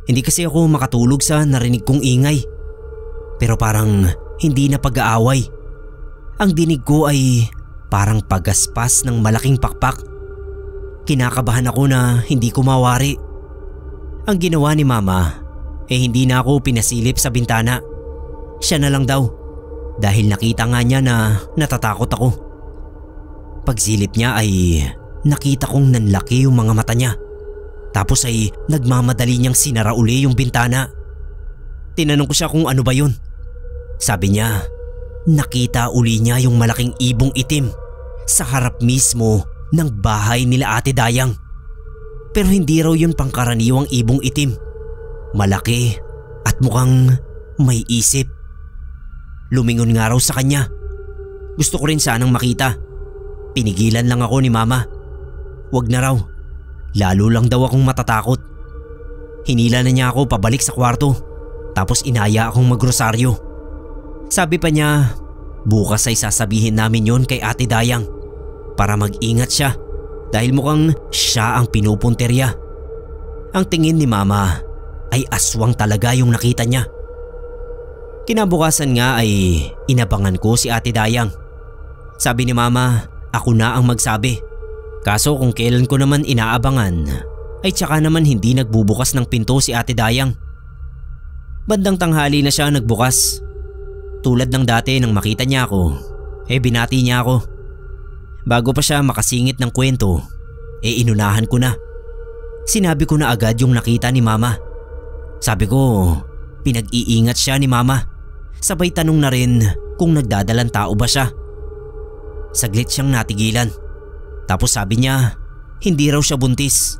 Hindi kasi ako makatulog sa narinig kong ingay. Pero parang hindi na pag-aaway. Ang dinig ko ay parang pagaspas ng malaking pakpak. Kinakabahan ako na hindi ko mawari. Ang ginawa ni mama hindi na ako pinasilip sa bintana. Siya na lang daw dahil nakita nga niya na natatakot ako. Pagsilip niya ay nakita kong nanlaki yung mga mata niya. Tapos ay nagmamadali niyang sinara uli yung bintana. Tinanong ko siya kung ano ba yun. Sabi niya, nakita uli niya yung malaking ibong itim sa harap mismo ng bahay nila Ate Dayang. Pero hindi raw yun pangkaraniwang ibong itim. Malaki at mukhang may isip. Lumingon nga raw sa kanya. Gusto ko rin sanang makita. Pinigilan lang ako ni mama. Wag na raw. lalo lang daw akong matatakot. Hinila na niya ako pabalik sa kwarto, tapos inaya akong magrosaryo. Sabi pa niya, bukas ay sasabihin namin yon kay Ate Dayang para mag-ingat siya dahil mukhang siya ang pinupunterya. Ang tingin ni Mama ay aswang talaga yung nakita niya. Kinabukasan nga ay inabangan ko si Ate Dayang. Sabi ni Mama, ako na ang magsabi. Kaso kung kailan ko naman inaabangan, ay tsaka naman hindi nagbubukas ng pinto si Ate Dayang. Bandang tanghali na siya nagbukas. Tulad ng dati nang makita niya ako, binati niya ako. Bago pa siya makasingit ng kwento, inunahan ko na. Sinabi ko na agad yung nakita ni Mama. Sabi ko, pinag-iingat siya ni Mama. Sabay tanong na rin kung nagdadalang tao ba siya. Saglit siyang natigilan. Tapos sabi niya, hindi raw siya buntis.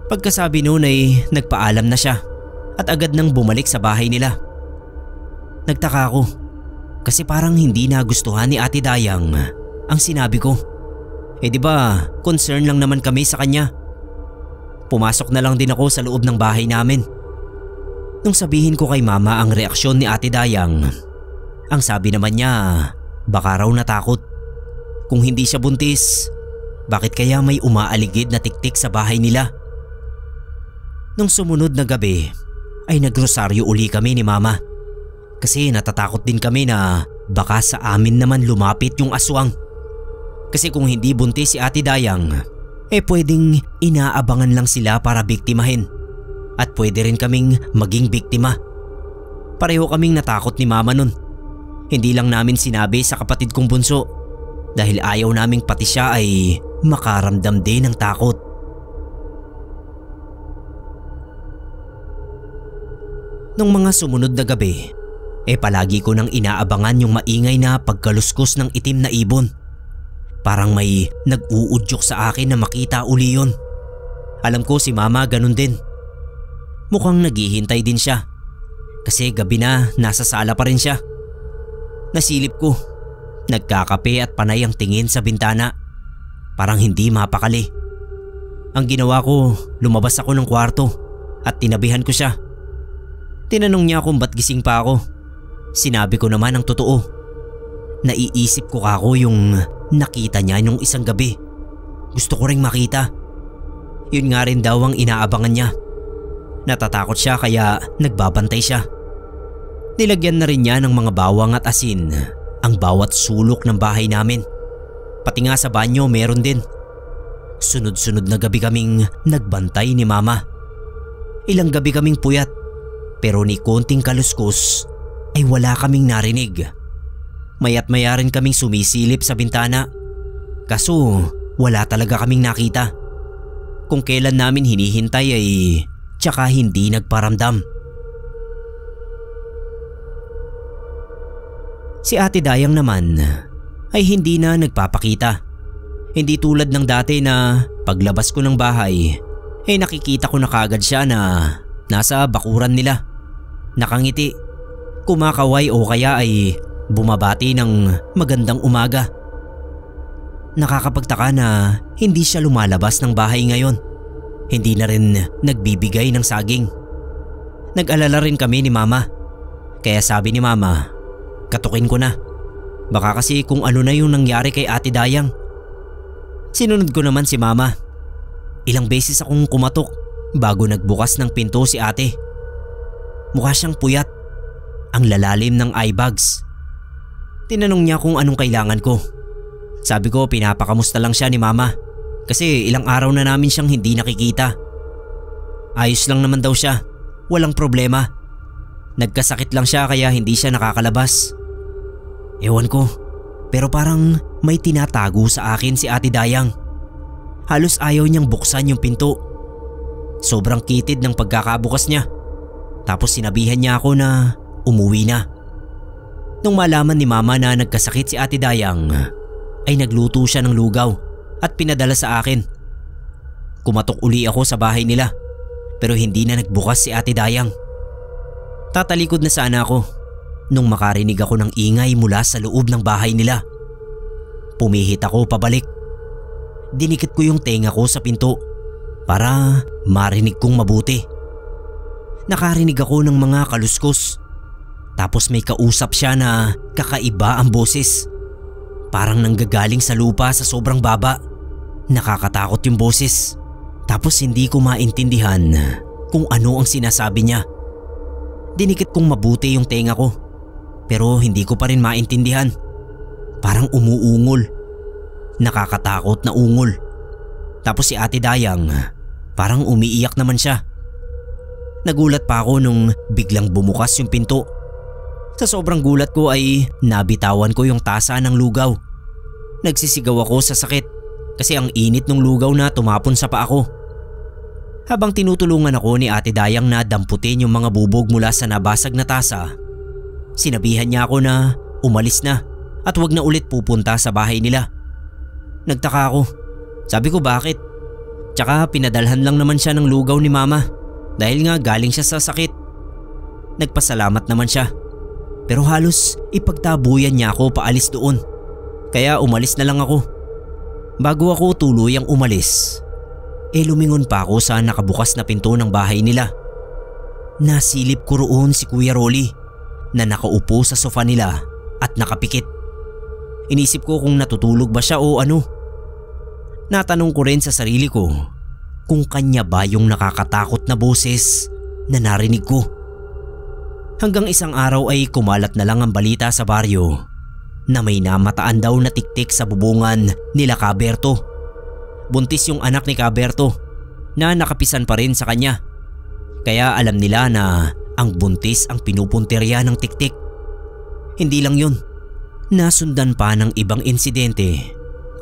Pagkasabi noon ay nagpaalam na siya at agad nang bumalik sa bahay nila. Nagtaka ako kasi parang hindi nagustuhan ni Ate Dayang ang sinabi ko. Di ba, concern lang naman kami sa kanya. Pumasok na lang din ako sa loob ng bahay namin. Nung sabihin ko kay Mama ang reaksyon ni Ate Dayang, ang sabi naman niya, baka raw natakot. Kung hindi siya buntis, bakit kaya may umaaligid na tiktik sa bahay nila? Nung sumunod na gabi ay nagrosaryo uli kami ni Mama. Kasi natatakot din kami na baka sa amin naman lumapit yung aswang. Kasi kung hindi buntis si Ate Dayang, pwedeng inaabangan lang sila para biktimahin. At pwede rin kaming maging biktima. Pareho kaming natakot ni Mama nun. Hindi lang namin sinabi sa kapatid kong bunso dahil ayaw naming pati siya ay makaramdam din ng takot. Nung mga sumunod na gabi, palagi ko nang inaabangan yung maingay na pagkaluskos ng itim na ibon. Parang may nag-uudyok sa akin na makita uli yun. Alam ko si Mama ganun din. Mukhang naghihintay din siya. Kasi gabi na nasa sala pa rin siya. Nasilip ko. Nagkakape at panay ang tingin sa bintana. Parang hindi mapakali. Ang ginawa ko, lumabas ako ng kwarto at tinabihan ko siya. Tinanong niya kung ba't gising pa ako. Sinabi ko naman ang totoo. Naiisip ko kako yung nakita niya nung isang gabi. Gusto ko ring makita. Yun nga rin daw ang inaabangan niya. Natatakot siya kaya nagbabantay siya. Nilagyan na rin niya ng mga bawang at asin ang bawat sulok ng bahay namin. Pati nga sa banyo meron din. Sunod-sunod na gabi kaming nagbantay ni Mama. Ilang gabi kaming puyat pero ni konting kaluskos ay wala kaming narinig. Maya't maya rin kaming sumisilip sa bintana. Kaso wala talaga kaming nakita. Kung kailan namin hinihintay ay tsaka hindi nagparamdam. Si Ate Dayang naman ay hindi na nagpapakita. Hindi tulad ng dati na paglabas ko ng bahay nakikita ko na kaagad siya na nasa bakuran nila. Nakangiti, kumakaway o kaya ay bumabati ng magandang umaga. Nakakapagtaka na hindi siya lumalabas ng bahay ngayon. Hindi na rin nagbibigay ng saging. Nag-alala rin kami ni Mama. Kaya sabi ni Mama, katukin ko na. Baka kasi kung ano na yung nangyari kay Ate Dayang. Sinunod ko naman si Mama. Ilang beses akong kumatok bago nagbukas ng pinto si ate. Mukha siyang puyat. Ang lalalim ng eye bags. Tinanong niya kung anong kailangan ko. Sabi ko pinapakamusta lang siya ni Mama. Kasi ilang araw na namin siyang hindi nakikita. Ayos lang naman daw siya. Walang problema. Nagkasakit lang siya kaya hindi siya nakakalabas. Ewan ko, pero parang may tinatago sa akin si Ate Dayang. Halos ayaw niyang buksan yung pinto. Sobrang kitid ng pagkakabukas niya. Tapos sinabihan niya ako na umuwi na. Nung malaman ni Mama na nagkasakit si Ate Dayang, ay nagluto siya ng lugaw at pinadala sa akin. Kumatok uli ako sa bahay nila pero hindi na nagbukas si Ate Dayang. Tatalikod na sana ako nung makarinig ako ng ingay mula sa loob ng bahay nila. Pumihit ako pabalik. Dinikit ko yung tenga ko sa pinto para marinig kong mabuti. Nakarinig ako ng mga kaluskos. Tapos may kausap siya na kakaiba ang boses. Parang nanggagaling sa lupa sa sobrang baba. Nakakatakot yung boses. Tapos hindi ko maintindihan kung ano ang sinasabi niya. Dinikit kong mabuti yung tenga ko. Pero hindi ko pa rin maintindihan. Parang umuungol. Nakakatakot na ungol. Tapos si Ate Dayang, parang umiiyak naman siya. Nagulat pa ako nung biglang bumukas yung pinto. Sa sobrang gulat ko ay nabitawan ko yung tasa ng lugaw. Nagsisigaw ako sa sakit kasi ang init ng lugaw na tumapon sa paa ko. Habang tinutulungan ako ni Ate Dayang na damputin yung mga bubog mula sa nabasag na tasa, sinabihan niya ako na umalis na at wag na ulit pupunta sa bahay nila. Nagtaka ako. Sabi ko bakit? Tsaka pinadalhan lang naman siya ng lugaw ni Mama dahil nga galing siya sa sakit. Nagpasalamat naman siya. Pero halos ipagtabuyan niya ako paalis doon. Kaya umalis na lang ako. Bago ako tuluyang umalis, lumingon pa ako sa nakabukas na pinto ng bahay nila. Nasilip ko roon si Kuya Rolly na nakaupo sa sofa nila at nakapikit. Inisip ko kung natutulog ba siya o ano. Natanong ko rin sa sarili ko kung kanya ba yung nakakatakot na boses na narinig ko. Hanggang isang araw ay kumalat na lang ang balita sa baryo na may namataan daw na tiktik sa bubungan nila Caberto. Buntis yung anak ni Caberto na nakapisan pa rin sa kanya. Kaya alam nila na ang buntis ang pinupuntirya ng tiktik. Hindi lang yun, nasundan pa ng ibang insidente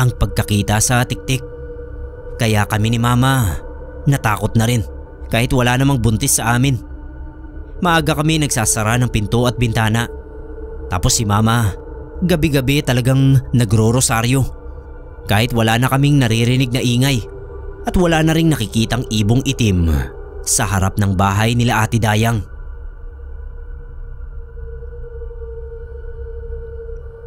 ang pagkakita sa tiktik. Kaya kami ni Mama natakot na rin kahit wala namang buntis sa amin. Maaga kami nagsasara ng pinto at bintana. Tapos si Mama, gabi-gabi talagang nagro-rosaryo. Kahit wala na kaming naririnig na ingay at wala na ring nakikitang ibong itim sa harap ng bahay nila Ate Dayang.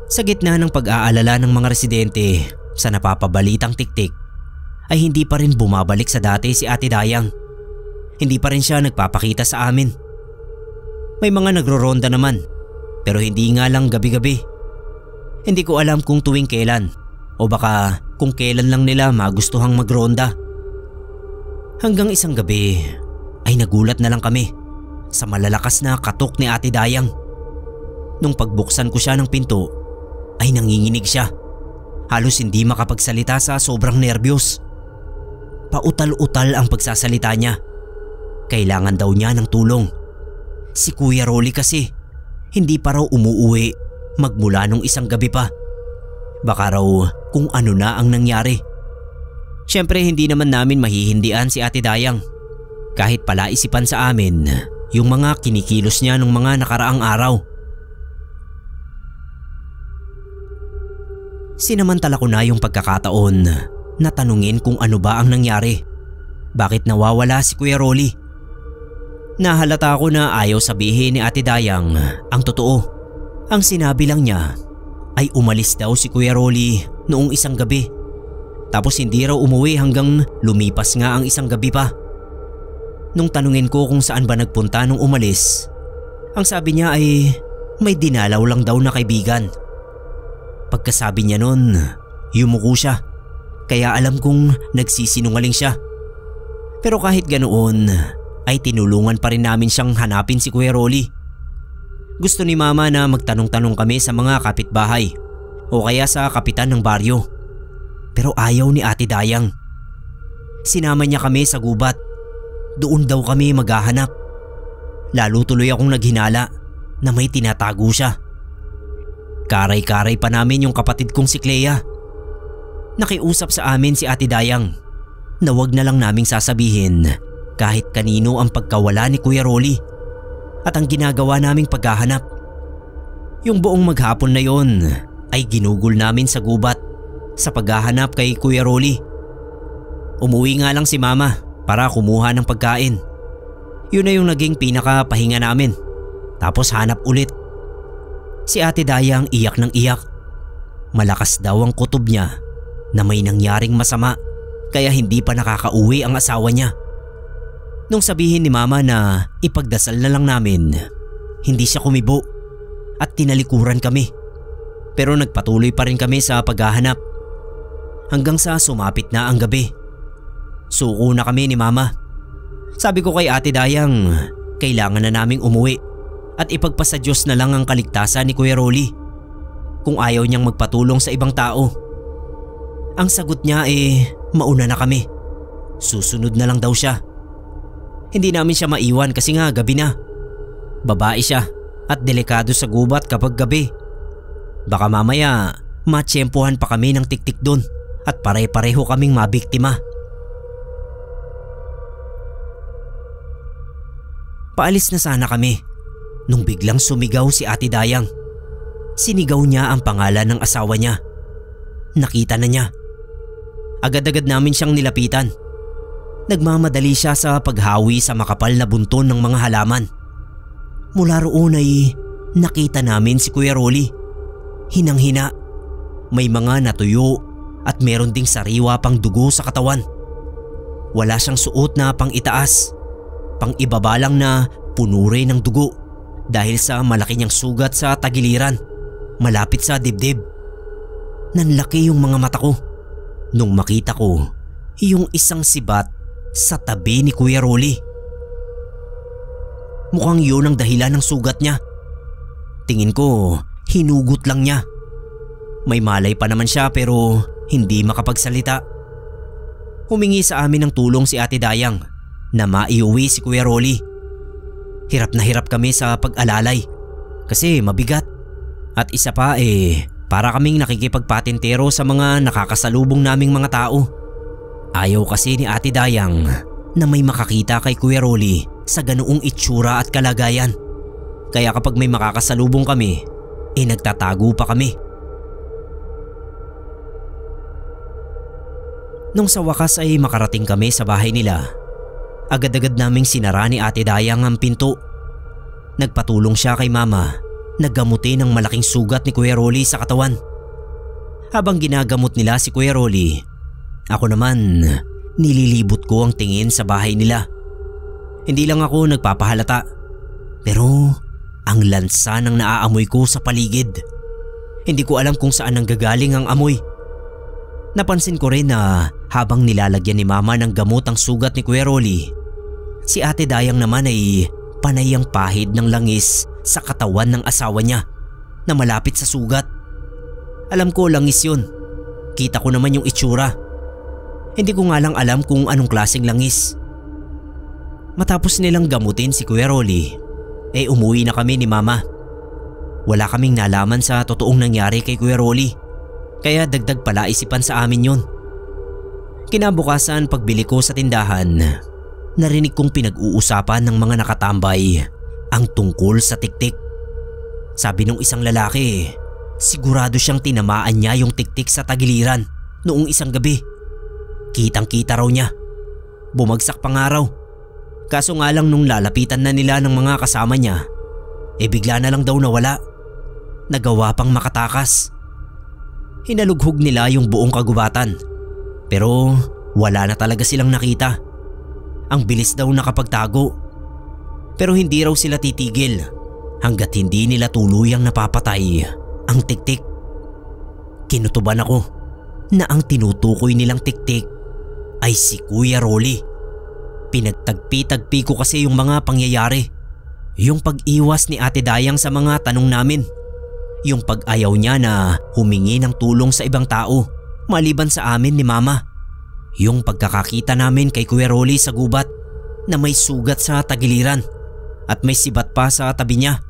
Sa gitna ng pag-aalala ng mga residente sa napapabalitang tiktik, ay hindi pa rin bumabalik sa dati si Ate Dayang. Hindi pa rin siya nagpapakita sa amin. May mga nagro-ronda naman, pero hindi nga lang gabi-gabi. Hindi ko alam kung tuwing kailan o baka kung kailan lang nila magustuhang magronda. Hanggang isang gabi ay nagulat na lang kami sa malalakas na katok ni Ate Dayang. Nung pagbuksan ko siya ng pinto ay nanginginig siya. Halos hindi makapagsalita sa sobrang nerbiyos. Pautal-utal ang pagsasalita niya. Kailangan daw niya ng tulong. Si Kuya Rolly kasi hindi pa raw umuuwi magmula nung isang gabi pa. Baka raw kung ano na ang nangyari. Siyempre hindi naman namin mahihindian si Ate Dayang. Kahit palaisipan sa amin yung mga kinikilos niya nung mga nakaraang araw. Sinamantala ko na yung pagkakataon na tanungin kung ano ba ang nangyari. Bakit nawawala si Kuya Rolly? Nahalata ko na ayaw sabihin ni Ate Dayang ang totoo. Ang sinabi lang niya ay umalis daw si Kuya Rolly noong isang gabi. Tapos hindi raw umuwi hanggang lumipas nga ang isang gabi pa. Nung tanungin ko kung saan ba nagpunta nung umalis, ang sabi niya ay may dinalaw lang daw na kaibigan. Pagkasabi niya nun, yumuko siya. Kaya alam kong nagsisinungaling siya. Pero kahit ganoon, ay tinulungan pa rin namin siyang hanapin si Kuya Rolly. Gusto ni Mama na magtanong-tanong kami sa mga kapitbahay o kaya sa kapitan ng baryo. Pero ayaw ni Ate Dayang. Sinama niya kami sa gubat. Doon daw kami maghahanap. Lalo tuloy akong naghinala na may tinatago siya. Karay-karay pa namin yung kapatid kong si Clea. Nakiusap sa amin si Ate Dayang na wag na lang naming sasabihin kahit kanino ang pagkawala ni Kuya Rolly at ang ginagawa naming paghahanap. Yung buong maghapon na yon ay ginugol namin sa gubat sa paghahanap kay Kuya Rolly. Umuwi nga lang si Mama para kumuha ng pagkain. Yun na yung naging pinakapahinga namin. Tapos hanap ulit. Si Ate Dayang iyak ng iyak. Malakas daw ang kutob niya na may nangyaring masama kaya hindi pa nakakauwi ang asawa niya. Nung sabihin ni mama na ipagdasal na lang namin, hindi siya kumibo at tinalikuran kami. Pero nagpatuloy pa rin kami sa paghahanap hanggang sa sumapit na ang gabi. Suko na kami ni mama. Sabi ko kay Ate Dayang, kailangan na naming umuwi at ipagpasa Diyos na lang ang kaligtasan ni Kuya Rolly kung ayaw niyang magpatulong sa ibang tao. Ang sagot niya mauna na kami. Susunod na lang daw siya. Hindi namin siya maiwan kasi nga gabi na. Babae siya at delikado sa gubat kapag gabi. Baka mamaya matsyempohan pa kami ng tiktik doon at pare-pareho kaming mabiktima. Paalis na sana kami nung biglang sumigaw si Ate Dayang. Sinigaw niya ang pangalan ng asawa niya. Nakita na niya. Agad-agad namin siyang nilapitan. Nagmamadali siya sa paghawi sa makapal na bunton ng mga halaman. Mula roon ay nakita namin si Kuya Rolly. Hinang-hina. May mga natuyo at meron ding sariwa pang dugo sa katawan. Wala siyang suot na pang itaas. Pang ibaba lang na puno rin ng dugo dahil sa malaki niyang sugat sa tagiliran malapit sa dibdib. Nanlaki yung mga mata ko nung makita ko yung isang sibat sa tabi ni Kuya Rolly. Mukhang yun ang dahilan ng sugat niya. Tingin ko hinugot lang niya. May malay pa naman siya pero hindi makapagsalita. Humingi sa amin ng tulong si Ate Dayang na maiuwi si Kuya Rolly. Hirap na hirap kami sa pag-alalay kasi mabigat. At isa pa para kaming nakikipagpatintero sa mga nakakasalubong naming mga tao. Ayaw kasi ni Ate Dayang na may makakita kay Kuya Rolly sa ganoong itsura at kalagayan. Kaya kapag may makakasalubong kami, nagtatago pa kami. Nung sa wakas ay makarating kami sa bahay nila, agad-agad naming sinara ni Ate Dayang ang pinto. Nagpatulong siya kay mama na gamutin ang malaking sugat ni Kuya Rolly sa katawan. Habang ginagamot nila si Kuya Rolly, ako naman nililibot ko ang tingin sa bahay nila. Hindi lang ako nagpapahalata, pero ang lansa ng naaamoy ko sa paligid. Hindi ko alam kung saan nanggagaling ang amoy. Napansin ko rin na habang nilalagyan ni mama ng gamot ang sugat ni Kuya Rolly, si Ate Dayang naman ay panay ang pahid ng langis sa katawan ng asawa niya na malapit sa sugat. Alam ko langis yun. Kita ko naman yung itsura. Hindi ko nga lang alam kung anong klaseng langis. Matapos nilang gamutin si Kuya Rolly, umuwi na kami ni mama. Wala kaming nalaman sa totoong nangyari kay Kuya Rolly, kaya dagdag palaisipan sa amin yun. Kinabukasan pagbili ko sa tindahan, narinig kong pinag-uusapan ng mga nakatambay ang tungkol sa tiktik. Sabi nung isang lalaki, sigurado siyang tinamaan niya yung tiktik sa tagiliran noong isang gabi. Kitang-kita raw niya. Bumagsak pa nga raw. Kaso nga lang nung lalapitan na nila ng mga kasama niya, bigla na lang daw nawala. Nagawa pang makatakas. Hinalughog nila yung buong kagubatan, pero wala na talaga silang nakita. Ang bilis daw nakapagtago. Pero hindi raw sila titigil hanggat hindi nila tuluyang napapatay ang tiktik. Kinutuban ako na ang tinutukoy nilang tiktik ay si Kuya Rolly. Pinagtagpi-tagpi ko kasi yung mga pangyayari. Yung pag-iwas ni Ate Dayang sa mga tanong namin. Yung pag-ayaw niya na humingi ng tulong sa ibang tao maliban sa amin ni mama. Yung pagkakakita namin kay Kuya Rolly sa gubat na may sugat sa tagiliran at may sibat pa sa tabi niya.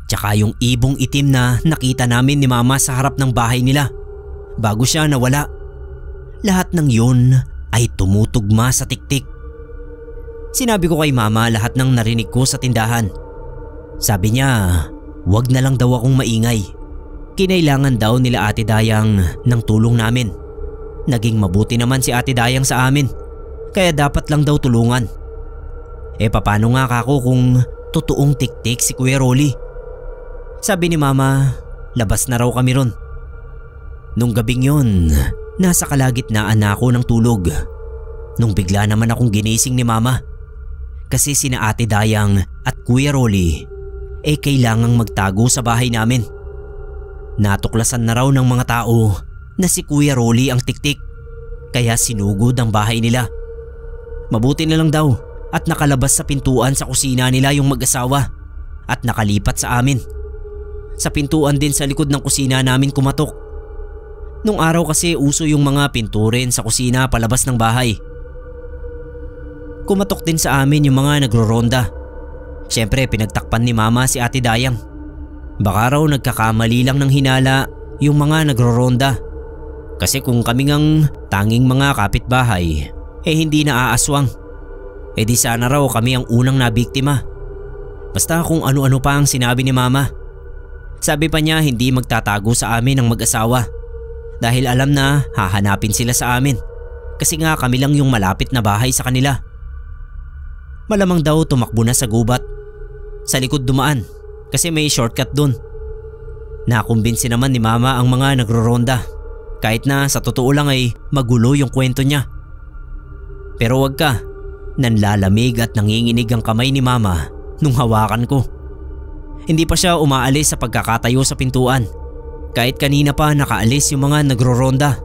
Tsaka yung ibong itim na nakita namin ni mama sa harap ng bahay nila bago siya nawala. Lahat ng yun ay tumutugma sa tiktik. Sinabi ko kay mama lahat ng narinig ko sa tindahan. Sabi niya, wag na lang daw akong maingay. Kinailangan daw nila Ate Dayang ng tulong namin. Naging mabuti naman si Ate Dayang sa amin, kaya dapat lang daw tulungan. Paano nga kako kung totoong tiktik si Kuya Rolly? Sabi ni mama, labas na raw kami ron. Nung gabing yun, Nasa kalagitnaan na ako ng tulog nung bigla naman akong ginising ni Mama. Kasi sina Ate Dayang at Kuya Rolly kailangang magtago sa bahay namin. Natuklasan na raw ng mga tao na si Kuya Rolly ang tiktik, kaya sinugod ang bahay nila. Mabuti na lang daw at nakalabas sa pintuan sa kusina nila yung mag-asawa at nakalipat sa amin. Sa pintuan din sa likod ng kusina namin kumatok. Nung araw kasi uso yung mga pinturin sa kusina palabas ng bahay. Kumatok din sa amin yung mga nagro-ronda. Siyempre pinagtakpan ni Mama si Ate Dayang. Baka raw nagkakamali lang ng hinala yung mga nagro-ronda. Kasi kung kami ngang tanging mga kapitbahay hindi na aaswang, di sana raw kami ang unang nabiktima. Basta kung ano-ano pa ang sinabi ni Mama. Sabi pa niya hindi magtatago sa amin ang mag-asawa dahil alam na hahanapin sila sa amin kasi nga kami lang yung malapit na bahay sa kanila. Malamang daw tumakbo na sa gubat. Sa likod dumaan kasi may shortcut dun. Nakumbinsi naman ni Mama ang mga nagro-ronda kahit na sa totoo lang magulo yung kwento niya. Pero wag ka, nanlalamig at nanginginig ang kamay ni Mama nung hawakan ko. Hindi pa siya umaalis sa pagkakatayo sa pintuan. Kahit kanina pa nakaalis yung mga nagro-ronda.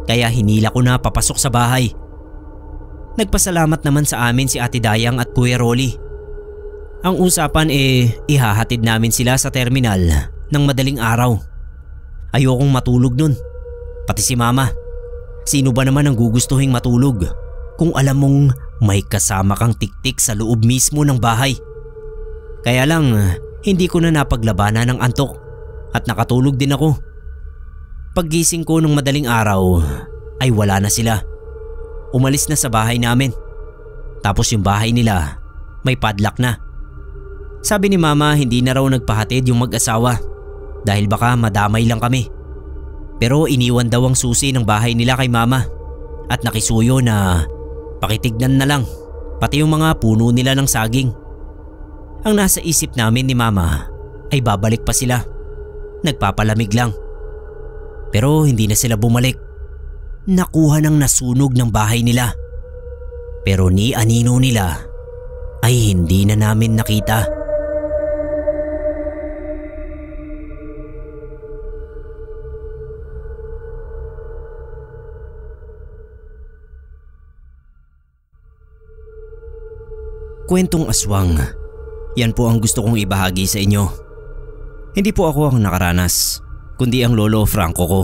Kaya hinila ko na papasok sa bahay. Nagpasalamat naman sa amin si Ate Dayang at Kuya Rolly. Ang usapan ihahatid namin sila sa terminal ng madaling araw. Ayokong matulog nun. Pati si Mama. Sino ba naman ang gugustuhing matulog kung alam mong may kasama kang tiktik sa loob mismo ng bahay? Kaya lang hindi ko na napaglabanan ng antok at nakatulog din ako. Paggising ko nung madaling araw ay wala na sila. Umalis na sa bahay namin. Tapos yung bahay nila may padlock na. Sabi ni Mama hindi na raw nagpahatid yung mag-asawa dahil baka madamay lang kami. Pero iniwan daw ang susi ng bahay nila kay Mama at nakisuyo na pakitignan na lang pati yung mga puno nila ng saging. Ang nasa isip namin ni Mama ay babalik pa sila. Nagpapalamig lang. Pero hindi na sila bumalik. Nakuha ng nasunog ng bahay nila. Pero ni anino nila ay hindi na namin nakita. Kwentong aswang. Yan po ang gusto kong ibahagi sa inyo. Hindi po ako ang nakaranas, kundi ang lolo Franco ko.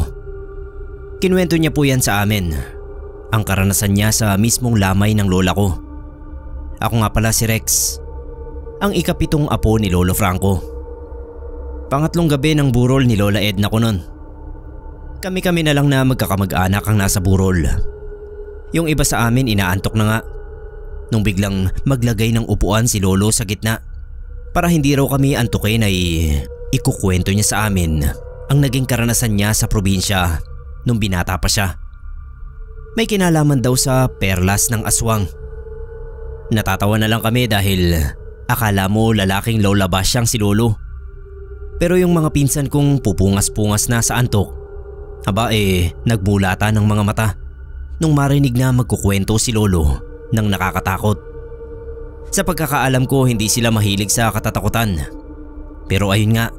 Kinuwento niya po yan sa amin. Ang karanasan niya sa mismong lamay ng lola ko. Ako nga pala si Rex, ang ikapitong apo ni Lolo Franco. Pangatlong gabi ng burol ni Lola Edna ko nun. Kami-kami na lang na magkakamag-anak ang nasa burol. Yung iba sa amin inaantok na nga. Nung biglang maglagay ng upuan si Lolo sa gitna. Para hindi raw kami antukin ay ikukwento niya sa amin ang naging karanasan niya sa probinsya nung binata pa siya. May kinalaman daw sa perlas ng aswang. Natatawa na lang kami dahil akala mo lalaking Lola Basyang si Lolo. Pero yung mga pinsan kong pupungas-pungas na sa antok, nagmulata ng mga mata nung marinig na magkukwento si Lolo ng nakakatakot. Sa pagkakaalam ko hindi sila mahilig sa katatakutan. Pero ayun nga,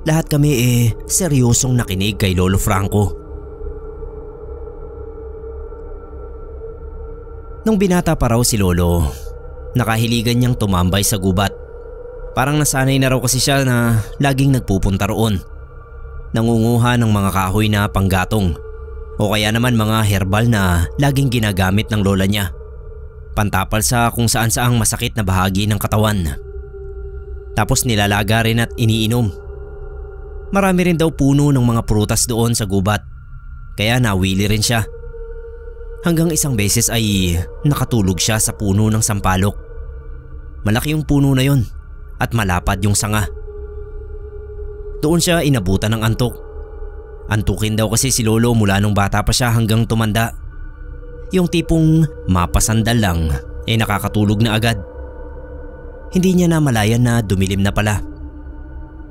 lahat kami seryosong nakinig kay Lolo Franco. Nung binata pa raw si Lolo, nakahiligan niyang tumambay sa gubat. Parang nasanay na raw kasi siya na laging nagpupunta roon. Nangunguha ng mga kahoy na panggatong o kaya naman mga herbal na laging ginagamit ng lola niya. Pantapal sa kung saan saang masakit na bahagi ng katawan. Tapos nilalaga rin at iniinom. Marami rin daw puno ng mga prutas doon sa gubat, kaya nawili rin siya. Hanggang isang beses ay nakatulog siya sa puno ng sampalok. Malaki yung puno na yon at malapad yung sanga. Doon siya inabutan ng antok. Antukin daw kasi si Lolo mula nung bata pa siya hanggang tumanda. Yung tipong mapasandal lang nakakatulog na agad. Hindi niya namalayan na dumilim na pala.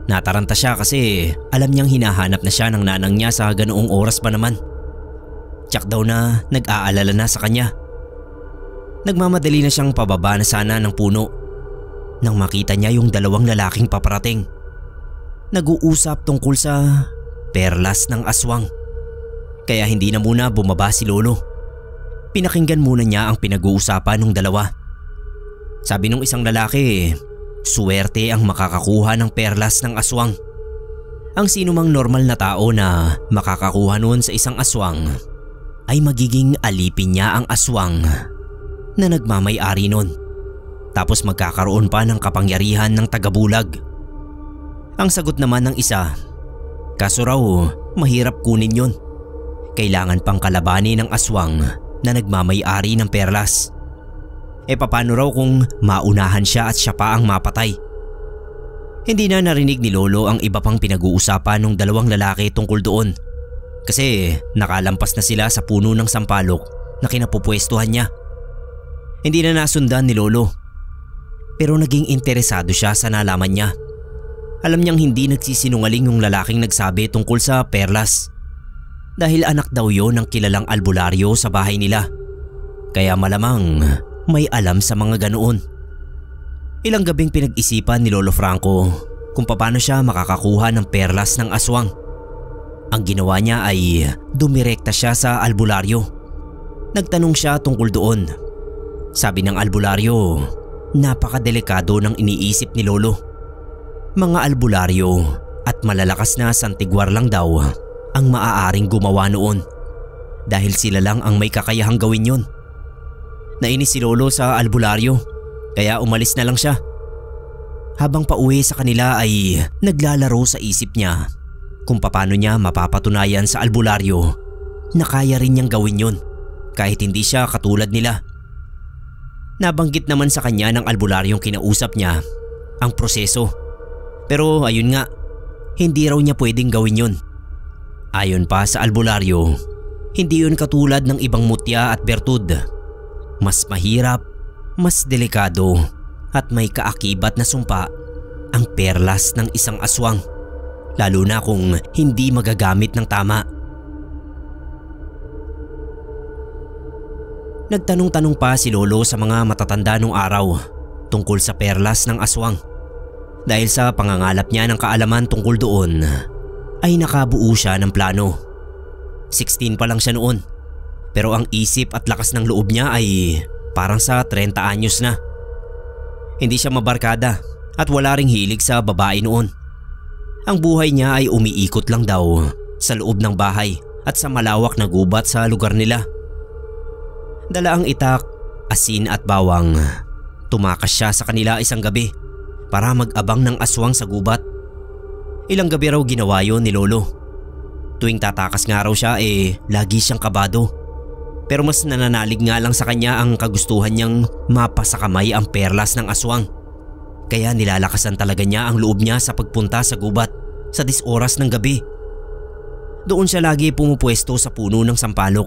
Nataranta siya kasi alam niyang hinahanap na siya ng nanang niya sa ganoong oras pa naman. Tiyak daw na nag-aalala na sa kanya. Nagmamadali na siyang pababa na sana ng puno nang makita niya yung dalawang lalaking paparating. Nag-uusap tungkol sa perlas ng aswang. Kaya hindi na muna bumaba si Lolo. Pinakinggan muna niya ang pinag-uusapan ng dalawa. Sabi nung isang lalaki, suwerte ang makakakuha ng perlas ng aswang. Ang sinumang normal na tao na makakakuha nun sa isang aswang ay magiging alipin niya ang aswang na nagmamay-ari nun. Tapos magkakaroon pa ng kapangyarihan ng tagabulag. Ang sagot naman ng isa, kaso raw mahirap kunin yun. Kailangan pang kalabanin ng aswang na nagmamay-ari ng perlas. Paano raw kung maunahan siya at siya pa ang mapatay? Hindi na narinig ni Lolo ang iba pang pinag-uusapan ng dalawang lalaki tungkol doon. Kasi nakalampas na sila sa puno ng sampalok na kinapupwestuhan niya. Hindi na nasundan ni Lolo. Pero naging interesado siya sa nalaman niya. Alam niyang hindi nagsisinungaling yung lalaking nagsabi tungkol sa perlas. Dahil anak daw yon ng kilalang albularyo sa bahay nila. Kaya malamang may alam sa mga ganoon. Ilang gabing pinag-isipan ni Lolo Franco kung paano siya makakakuha ng perlas ng aswang. Ang ginawa niya ay dumirekta siya sa albularyo. Nagtanong siya tungkol doon. Sabi ng albularyo, napakadelikado ng iniisip ni Lolo. Mga albularyo at malalakas na santigwar lang daw ang maaaring gumawa noon dahil sila lang ang may kakayahang gawin yon. Nainis si Lolo sa albularyo kaya umalis na lang siya. Habang pauwi sa kanila ay naglalaro sa isip niya kung paano niya mapapatunayan sa albularyo na kaya rin niyang gawin yon kahit hindi siya katulad nila. Nabanggit naman sa kanya ng albularyong kinausap niya ang proseso. Pero ayun nga, hindi raw niya pwedeng gawin yon. Ayon pa sa albularyo, hindi yun katulad ng ibang mutya at bertud. Mas mahirap, mas delikado at may kaakibat na sumpa ang perlas ng isang aswang. Lalo na kung hindi magagamit ng tama. Nagtanong-tanong pa si Lolo sa mga matatanda nung araw tungkol sa perlas ng aswang. Dahil sa pangangalap niya ng kaalaman tungkol doon, ay nakabuo siya ng plano. 16 pa lang siya noon, pero ang isip at lakas ng loob niya ay parang sa 30 anyos na. Hindi siya mabarkada at wala ring hilig sa babae noon. Ang buhay niya ay umiikot lang daw sa loob ng bahay at sa malawak na gubat sa lugar nila. Dala ang itak, asin at bawang. Tumakas siya sa kanila isang gabi para mag-abang ng aswang sa gubat. Ilang gabi raw ginawa yon ni Lolo. Tuwing tatakas nga raw siya lagi siyang kabado. Pero mas nananalig nga lang sa kanya ang kagustuhan niyang mapasakamay ang perlas ng aswang. Kaya nilalakasan talaga niya ang loob niya sa pagpunta sa gubat sa 10 oras ng gabi. Doon siya lagi pumupwesto sa puno ng sampalok.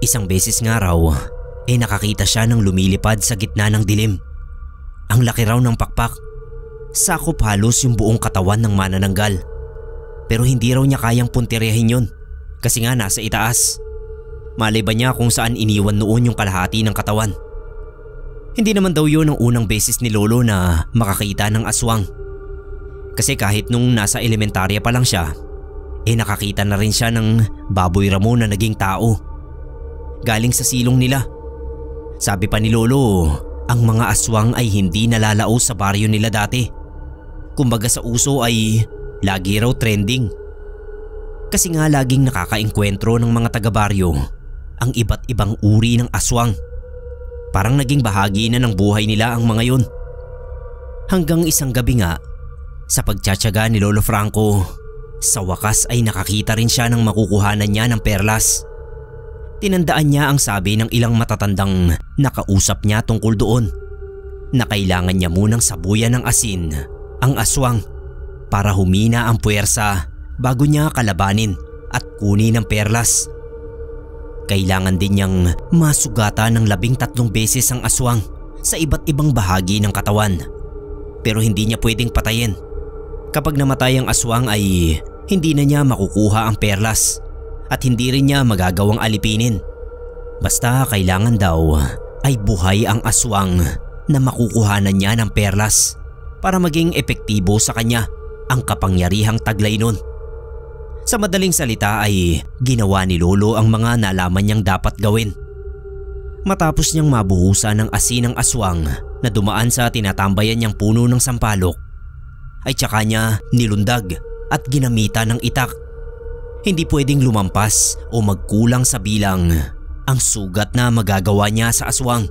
Isang beses nga raw nakakita siya ng lumilipad sa gitna ng dilim. Ang laki raw ng pakpak. Sakop halos yung buong katawan ng manananggal. Pero hindi raw niya kayang puntiryahin yun kasi nga nasa itaas. Malay ba niya kung saan iniwan noon yung kalahati ng katawan? Hindi naman daw yun ang unang beses ni Lolo na makakita ng aswang. Kasi kahit nung nasa elementarya pa lang siya, nakakita na rin siya ng baboy ramo na naging tao. Galing sa silong nila. Sabi pa ni Lolo, ang mga aswang ay hindi nalalao sa baryo nila dati. Kumbaga sa uso ay lagi raw trending. Kasi nga laging nakakaengkwentro ng mga taga-baryo ang iba't ibang uri ng aswang. Parang naging bahagi na ng buhay nila ang mga yun. Hanggang isang gabi nga, sa pagtsatsaga ni Lolo Franco, sa wakas ay nakakita rin siya ng makukuhanan niya ng perlas. Tinandaan niya ang sabi ng ilang matatandang nakausap niya tungkol doon na kailangan niya munang sabuyan ng asin ang aswang para humina ang puwersa bago niya kalabanin at kunin ang perlas. Kailangan din niyang masugatan ng 13 beses ang aswang sa iba't ibang bahagi ng katawan. Pero hindi niya pwedeng patayin. Kapag namatay ang aswang ay hindi na niya makukuha ang perlas at hindi rin niya magagawang alipinin. Basta kailangan daw ay buhay ang aswang na makukuhanan niya ng perlas para maging epektibo sa kanya ang kapangyarihang taglay nun. Sa madaling salita ay ginawa ni Lolo ang mga nalaman niyang dapat gawin. Matapos niyang mabuhusan ng asin ng aswang na dumaan sa tinatambayan niyang puno ng sampalok, ay tsaka niya nilundag at ginamitan ng itak. Hindi pwedeng lumampas o magkulang sa bilang ang sugat na magagawa niya sa aswang.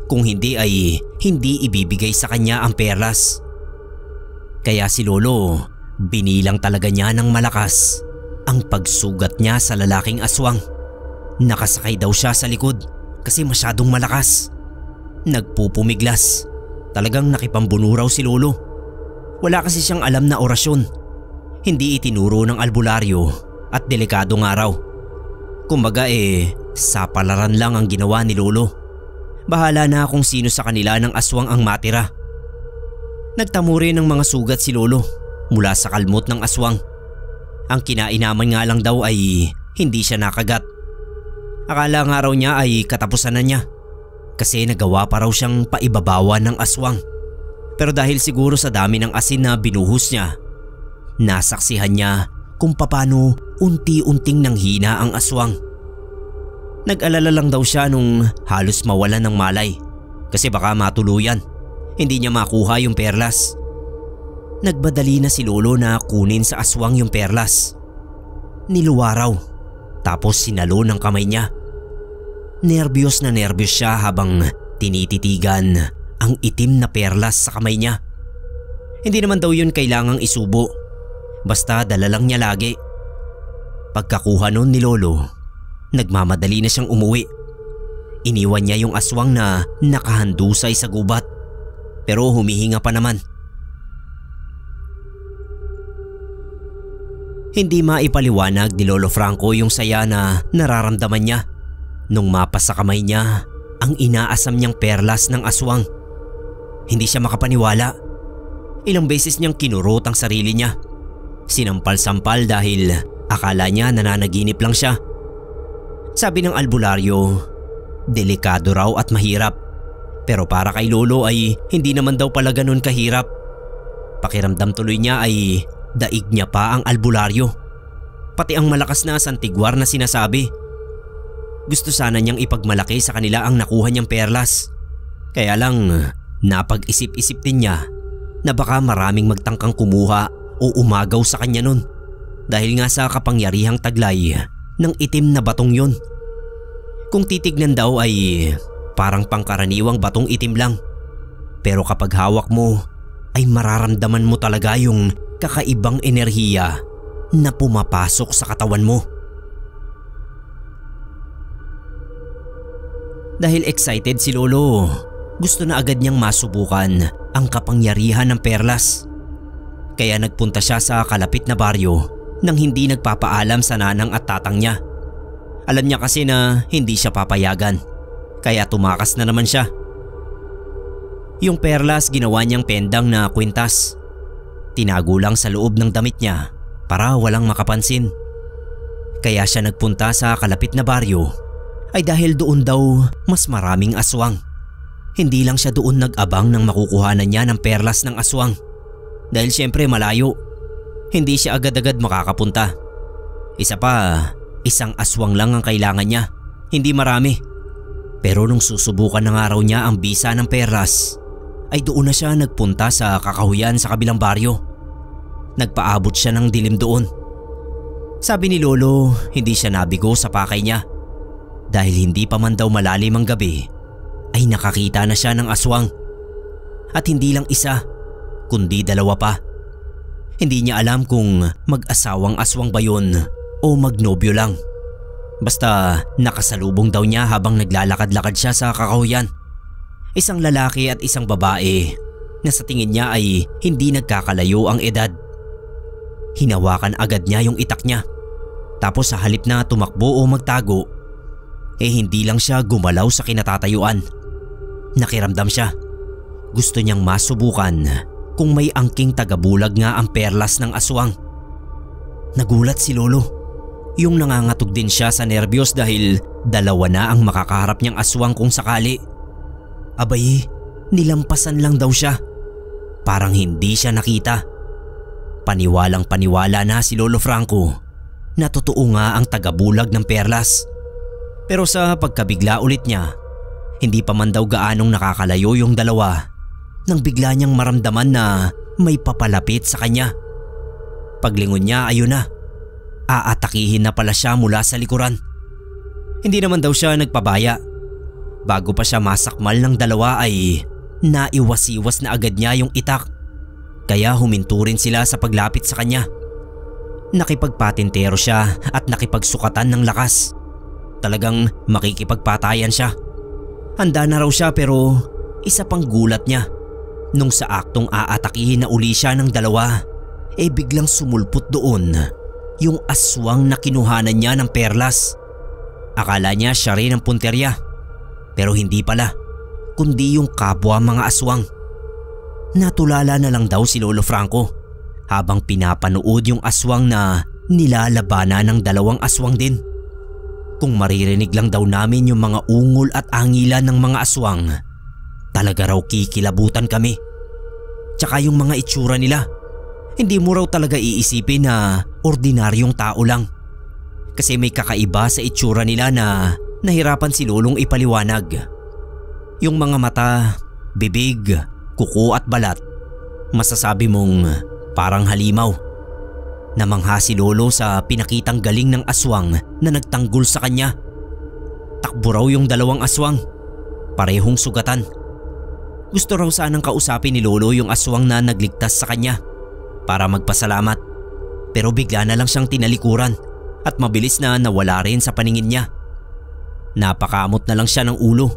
Kung hindi ay hindi ibibigay sa kanya ang perlas. Kaya si Lolo binilang talaga niya ng malakas ang pagsugat niya sa lalaking aswang. Nakasakay daw siya sa likod kasi masyadong malakas. Nagpupumiglas. Talagang nakipambuno raw si Lolo. Wala kasi siyang alam na orasyon. Hindi itinuro ng albularyo at delikado nga raw. Kumbaga sapalaran lang ang ginawa ni Lolo. Bahala na kung sino sa kanila ng aswang ang matira. Nagtamo rin ng mga sugat si Lolo mula sa kalmot ng aswang. Ang kinainaman nga lang daw ay hindi siya nakagat. Akala nga raw niya ay katapusan na niya kasi nagawa pa raw siyang paibabawan ng aswang. Pero dahil siguro sa dami ng asin na binuhos niya, nasaksihan niya kung paano unti-unting nanghina ang aswang. Nag-alala lang daw siya nung halos mawalan ng malay kasi baka matuluyan. Hindi niya makuha yung perlas. Nagbadali na si Lolo na kunin sa aswang yung perlas. Niluwa raw tapos sinalo ng kamay niya. Nervyos na nervyos siya habang tinititigan ang itim na perlas sa kamay niya. Hindi naman daw yun kailangang isubo. Basta dala lang niya lagi. Pagkakuha nun ni Lolo, nagmamadali na siyang umuwi. Iniwan niya yung aswang na nakahandusay sa gubat. Pero humihinga pa naman. Hindi maipaliwanag ni Lolo Franco yung saya na nararamdaman niya nung mapas sa kamay niya ang inaasam niyang perlas ng aswang. Hindi siya makapaniwala. Ilang beses niyang kinurot ang sarili niya. Sinampal-sampal dahil akala niya nananaginip lang siya. Sabi ng albularyo, delikado raw at mahirap. Pero para kay Lolo ay hindi naman daw pala ganun kahirap. Pakiramdam tuloy niya ay daig niya pa ang albularyo. Pati ang malakas na santigwar na sinasabi. Gusto sana niyang ipagmalaki sa kanila ang nakuha niyang perlas. Kaya lang napag-isip-isip din niya na baka maraming magtangkang kumuha o umagaw sa kanya nun dahil nga sa kapangyarihang taglay ng itim na batong yun. Kung titignan daw ay parang pangkaraniwang batong itim lang. Pero kapag hawak mo ay mararamdaman mo talaga yung kakaibang enerhiya na pumapasok sa katawan mo. Dahil excited si Lolo, gusto na agad niyang masubukan ang kapangyarihan ng perlas. Kaya nagpunta siya sa kalapit na baryo nang hindi nagpapaalam sa nanang at tatang niya. Alam niya kasi na hindi siya papayagan, kaya tumakas na naman siya. Yung perlas ginawa niyang pendang na kwintas. Tinago lang sa loob ng damit niya para walang makapansin. Kaya siya nagpunta sa kalapit na baryo ay dahil doon daw mas maraming aswang. Hindi lang siya doon nag-abang ng makukuhanan niya ng perlas ng aswang. Dahil syempre malayo, hindi siya agad-agad makakapunta. Isa pa, isang aswang lang ang kailangan niya, hindi marami. Pero nung susubukan na nga raw niya ang bisa ng perlas, ay doon na siya nagpunta sa kakahuyan sa kabilang baryo. Nagpaabot siya ng dilim doon. Sabi ni Lolo, hindi siya nabigo sa pakay niya. Dahil hindi pa man daw malalim ang gabi, ay nakakita na siya ng aswang. At hindi lang isa, kundi dalawa pa. Hindi niya alam kung mag-asawang aswang ba yun o magnobyo lang. Basta nakasalubong daw niya habang naglalakad-lakad siya sa kakahuyan. Isang lalaki at isang babae na sa tingin niya ay hindi nagkakalayo ang edad. Hinawakan agad niya yung itak niya. Tapos sa halip na tumakbo o magtago, hindi lang siya gumalaw sa kinatatayuan. Nakiramdam siya. Gusto niyang masubukan kung may angking tagabulag nga ang perlas ng aswang. Nagulat si Lolo. Yung nangangatog din siya sa nerbiyos dahil dalawa na ang makakaharap niyang aswang kung sakali. Abay, nilampasan lang daw siya. Parang hindi siya nakita. Paniwalang paniwala na si Lolo Franco na totoo nga ang tagabulag ng perlas. Pero sa pagkabigla ulit niya, hindi pa man daw gaanong nakakalayo yung dalawa nang bigla niyang maramdaman na may papalapit sa kanya. Paglingon niya, ayun na. Aatakihin na pala siya mula sa likuran. Hindi naman daw siya nagpabaya. Bago pa siya masakmal ng dalawa ay naiwas-iwas na agad niya yung itak. Kaya huminto rin sila sa paglapit sa kanya. Nakipagpatintero siya at nakipagsukatan ng lakas. Talagang makikipagpatayan siya. Handa na raw siya pero isa pang gulat niya. Nung sa aktong aatakihin na uli siya ng dalawa, biglang sumulpot doon yung aswang na kinuhanan niya ng perlas. Akala niya siya rin ang punterya. Pero hindi pala, kundi yung kapwa mga aswang. Natulala na lang daw si Lolo Franco habang pinapanood yung aswang na nilalabanan ng dalawang aswang din. Kung maririnig lang daw namin yung mga ungol at angilan ng mga aswang, talaga raw kikilabutan kami. Tsaka yung mga itsura nila, hindi mo raw talaga iisipin na ordinaryong tao lang. Kasi may kakaiba sa itsura nila na nahirapan si Lolong ipaliwanag. Yung mga mata, bibig, kuko at balat, masasabi mong parang halimaw. Namangha si Lolo sa pinakitang galing ng aswang na nagtanggol sa kanya. Takbo raw yung dalawang aswang, parehong sugatan. Gusto raw sanang kausapin ni Lolo yung aswang na nagligtas sa kanya para magpasalamat. Pero bigla na lang siyang tinalikuran at mabilis na nawala rin sa paningin niya. Napakamot na lang siya ng ulo.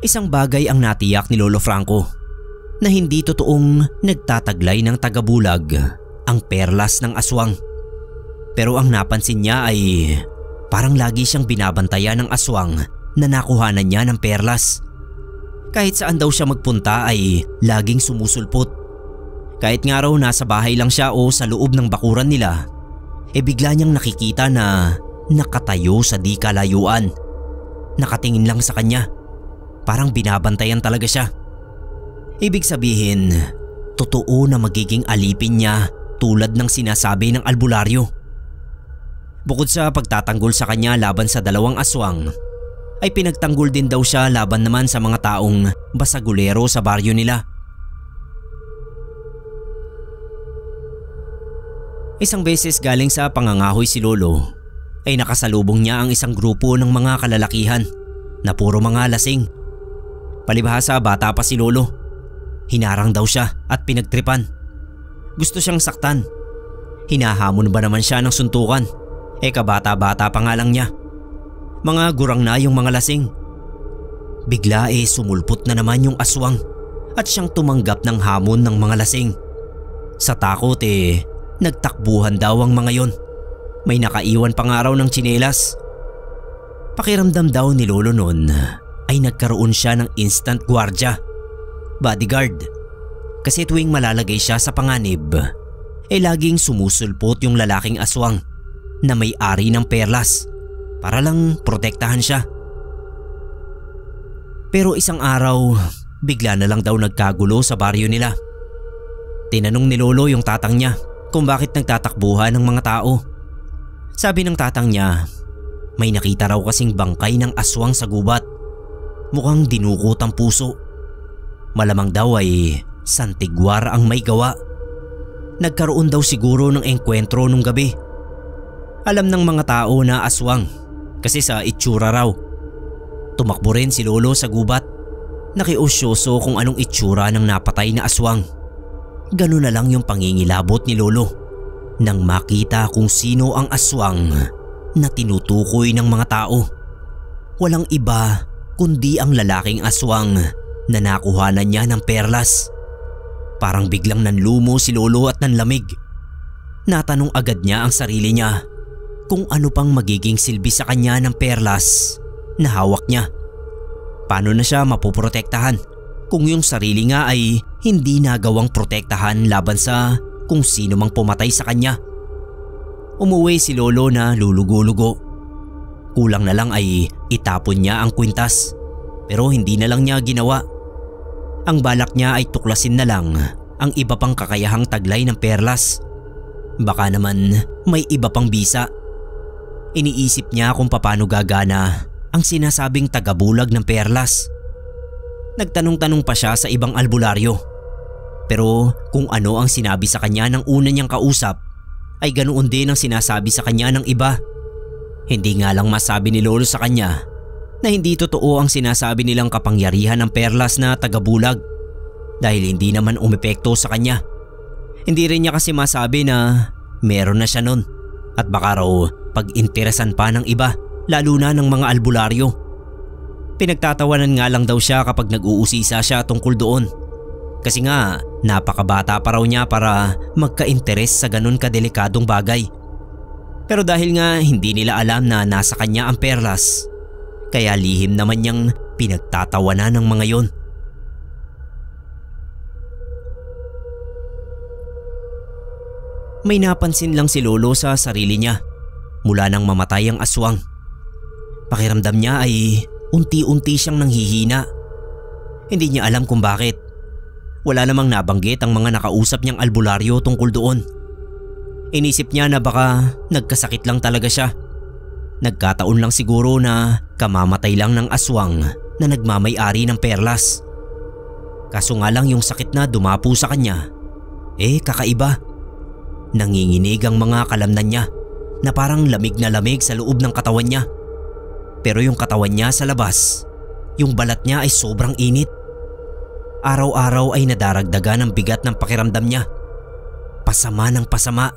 Isang bagay ang natiyak ni Lolo Franco, na hindi totoong nagtataglay ng tagabulag ang perlas ng aswang. Pero ang napansin niya ay parang lagi siyang binabantayan ng aswang na nakuhanan niya ng perlas. Kahit saan daw siya magpunta ay laging sumusulpot. Kahit nga raw nasa bahay lang siya o sa loob ng bakuran nila, bigla niyang nakikita na nakatayo sa di kalayuan. Nakatingin lang sa kanya. Parang binabantayan talaga siya. Ibig sabihin, totoo na magiging alipin niya tulad ng sinasabi ng albularyo. Bukod sa pagtatanggol sa kanya laban sa dalawang aswang, ay pinagtanggol din daw siya laban naman sa mga taong basagulero sa baryo nila. Isang beses galing sa pangangahoy si Lolo ay nakasalubong niya ang isang grupo ng mga kalalakihan na puro mga lasing. Palibhasa bata pa si Lolo. Hinarang daw siya at pinagtripan. Gusto siyang saktan. Hinahamon ba naman siya ng suntukan? Kabata-bata pa nga lang niya. Mga gurang na yung mga lasing. Bigla sumulpot na naman yung aswang at siyang tumanggap ng hamon ng mga lasing. Sa takot nagtakbuhan daw ang mga yon. May nakaiwan pa nga raw ng tsinelas. Pakiramdam daw ni Lolo noon ay nagkaroon siya ng instant gwardya, bodyguard. Kasi tuwing malalagay siya sa panganib, laging sumusulpot yung lalaking aswang na may-ari ng perlas para lang protektahan siya. Pero isang araw, bigla na lang daw nagkagulo sa baryo nila. Tinanong ni Lolo yung tatang niya kung bakit nagtatakbuhan ng mga tao. Sabi ng tatang niya, may nakita raw kasing bangkay ng aswang sa gubat. Mukhang dinukot ang puso. Malamang daw ay santigwar ang may gawa. Nagkaroon daw siguro ng engkwentro nung gabi. Alam ng mga tao na aswang kasi sa itsura raw. Tumakbo rin si Lolo sa gubat. Nakiusyoso kung anong itsura ng napatay na aswang. Ganun na lang yung pangingilabot ni Lolo nang makita kung sino ang aswang na tinutukoy ng mga tao. Walang iba kundi ang lalaking aswang na nakuhanan niya ng perlas. Parang biglang nanlumo si Lolo at nanlamig. Natanong agad niya ang sarili niya kung ano pang magiging silbi sa kanya ng perlas na hawak niya. Paano na siya mapoprotektahan kung yung sarili nga ay hindi nagawang protektahan laban sa kung sino mang pumatay sa kanya. Umuwi si Lolo na lulugo-lugo. Kulang na lang ay itapon niya ang kwintas, pero hindi na lang niya ginawa. Ang balak niya ay tuklasin na lang ang iba pang kakayahang taglay ng perlas. Baka naman may iba pang bisa. Iniisip niya kung paano gagana ang sinasabing tagabulag ng perlas. Nagtanong-tanong pa siya sa ibang albularyo. Pero kung ano ang sinabi sa kanya ng una niyang kausap ay ganoon din ang sinasabi sa kanya ng iba. Hindi nga lang masabi ni Lolo sa kanya na hindi totoo ang sinasabi nilang kapangyarihan ng perlas na tagabulag dahil hindi naman umepekto sa kanya. Hindi rin niya kasi masabi na meron na siya nun at baka raw pag-interesan pa ng iba, lalo na ng mga albularyo. Pinagtatawanan nga lang daw siya kapag nag-uusisa siya tungkol doon. Kasi nga napakabata pa raw niya para magka-interes sa ganun kadelikadong bagay. Pero dahil nga hindi nila alam na nasa kanya ang perlas, kaya lihim naman niyang pinagtatawanan ng mga yon. May napansin lang si Lolo sa sarili niya mula nang mamatay ang aswang. Pakiramdam niya ay unti-unti siyang nanghihina. Hindi niya alam kung bakit. Wala namang nabanggit ang mga nakausap niyang albularyo tungkol doon. Inisip niya na baka nagkasakit lang talaga siya. Nagkataon lang siguro na kamamatay lang ng aswang na nagmamay-ari ng perlas. Kaso nga lang yung sakit na dumapo sa kanya, kakaiba. Nanginginig ang mga kalamnan niya na parang lamig na lamig sa loob ng katawan niya. Pero yung katawan niya sa labas, yung balat niya ay sobrang init. Araw-araw ay nadaragdagan ang bigat ng pakiramdam niya. Pasama ng pasama.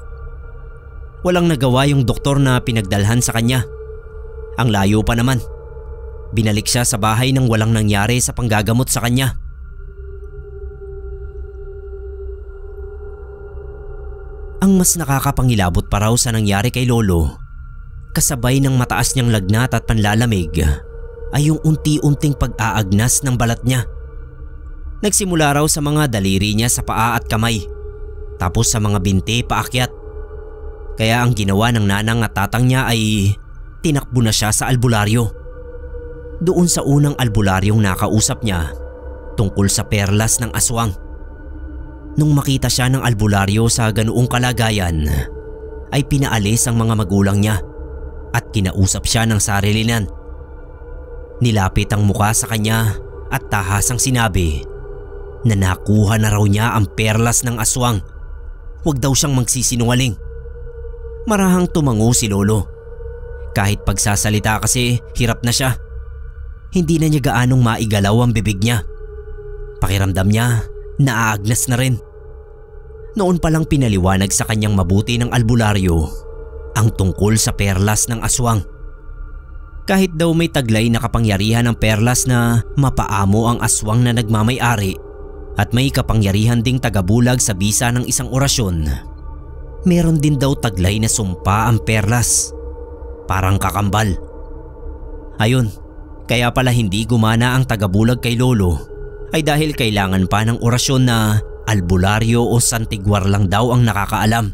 Walang nagawa yung doktor na pinagdalhan sa kanya. Ang layo pa naman. Binalik siya sa bahay nang walang nangyari sa panggagamot sa kanya. Ang mas nakakapangilabot pa raw sa nangyari kay Lolo, kasabay ng mataas niyang lagnat at panlalamig, ay yung unti-unting pag-aagnas ng balat niya. Nagsimula raw sa mga daliri niya sa paa at kamay, tapos sa mga binti paakyat. Kaya ang ginawa ng nanang at tatang niya ay tinakbo na siya sa albularyo. Doon sa unang albularyong nakausap niya tungkol sa perlas ng aswang. Nung makita siya ng albularyo sa ganoong kalagayan, ay pinaalis ang mga magulang niya at kinausap siya ng sarilinan. Nilapit ang muka sa kanya at tahasang sinabi na nakuha na raw niya ang perlas ng aswang. Huwag daw siyang magsisinungaling. Marahang tumango si Lolo. Kahit pagsasalita kasi hirap na siya. Hindi na niya gaanong maigalaw ang bibig niya. Pakiramdam niya naaagnas na rin. Noon palang pinaliwanag sa kanyang mabuti ng albularyo ang tungkol sa perlas ng aswang. Kahit daw may taglay na kapangyarihan ng perlas na mapaamo ang aswang na nagmamay-ari at may kapangyarihan ding tagabulag sa bisa ng isang orasyon, meron din daw taglay na sumpa ang perlas. Parang kakambal. Ayun, kaya pala hindi gumana ang tagabulag kay Lolo ay dahil kailangan pa ng orasyon na albularyo o santigwar lang daw ang nakakaalam.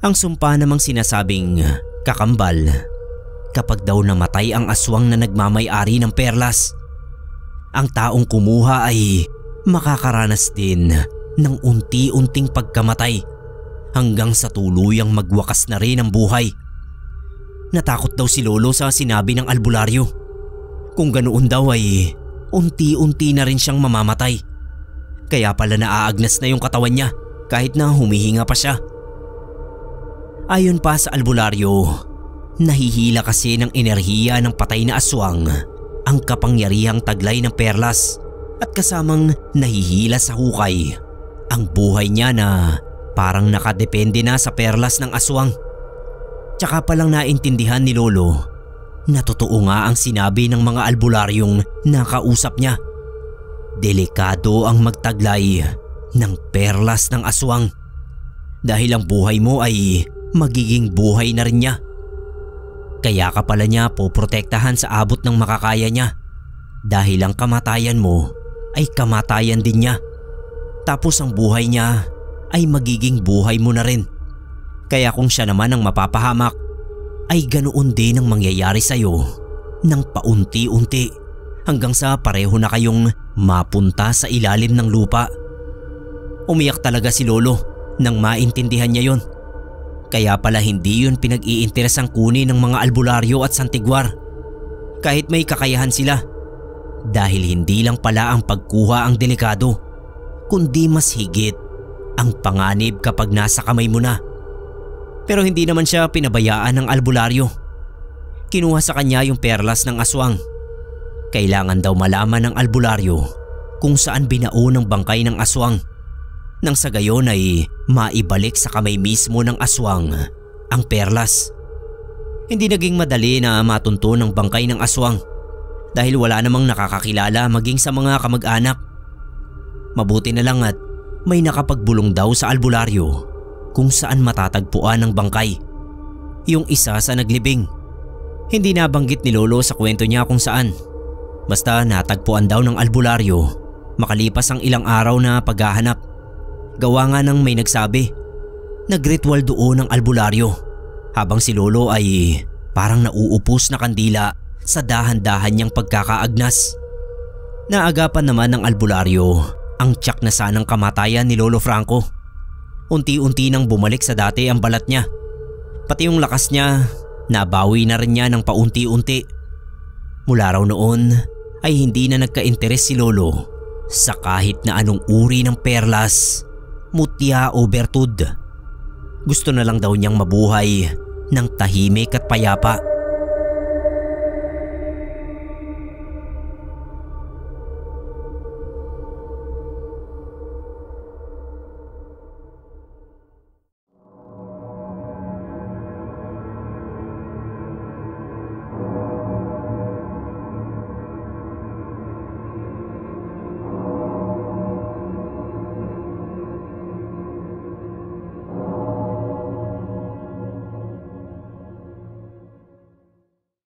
Ang sumpa namang sinasabing kakambal kapag daw namatay ang aswang na nagmamay-ari ng perlas. Ang taong kumuha ay makakaranas din ng unti-unting pagkamatay hanggang sa tuluyang magwakas na rin ang buhay. Natakot daw si Lolo sa sinabi ng albularyo. Kung ganoon daw ay unti-unti na rin siyang mamamatay. Kaya pala naaagnas na yung katawan niya kahit na humihinga pa siya. Ayon pa sa albularyo, nahihila kasi ng enerhiya ng patay na aswang ang kapangyarihang taglay ng perlas at kasamang nahihila sa hukay ang buhay niya na parang nakadepende na sa perlas ng aswang. Tsaka palang naintindihan ni Lolo na totoo nga ang sinabi ng mga albularyong nakausap niya. Delikado ang magtaglay ng perlas ng aswang dahil ang buhay mo ay magiging buhay na rin niya. Kaya ka pala niya poprotektahan sa abot ng makakaya niya dahil ang kamatayan mo ay kamatayan din niya. Tapos ang buhay niya ay magiging buhay mo na rin. Kaya kung siya naman ang mapapahamak, ay ganoon din ang mangyayari sa'yo ng paunti-unti hanggang sa pareho na kayong mapunta sa ilalim ng lupa. Umiyak talaga si Lolo nang maintindihan niya yon. Kaya pala hindi yun pinag-iinteresang kunin ng mga albularyo at santigwar kahit may kakayahan sila, dahil hindi lang pala ang pagkuha ang delikado, kundi mas higit ang panganib kapag nasa kamay mo na. Pero hindi naman siya pinabayaan ng albularyo. Kinuha sa kanya yung perlas ng aswang. Kailangan daw malaman ng albularyo kung saan binao ng bangkay ng aswang, nang sa gayon ay maibalik sa kamay mismo ng aswang ang perlas. Hindi naging madali na matunto ng bangkay ng aswang dahil wala namang nakakakilala maging sa mga kamag-anak. Mabuti na lang at may nakapagbulong daw sa albularyo kung saan matatagpuan ang bangkay. Yung isa sa naglibing. Hindi nabanggit ni Lolo sa kwento niya kung saan. Basta natagpuan daw ng albularyo makalipas ang ilang araw na paghahanap. Gawa nga ng may nagsabi, nagritual doon ng albularyo habang si Lolo ay parang nauupos na kandila sa dahan-dahan niyang pagkakaagnas. Naagapan naman ng albularyo ang tiyak na sanang kamatayan ni Lolo Franco. Unti-unti nang bumalik sa dati ang balat niya. Pati yung lakas niya, nabawi na rin niya ng paunti-unti. Mula raw noon ay hindi na nagka-interes si Lolo sa kahit na anong uri ng perlas, mutya o bertud. Gusto na lang daw niyang mabuhay ng tahimik at payapa.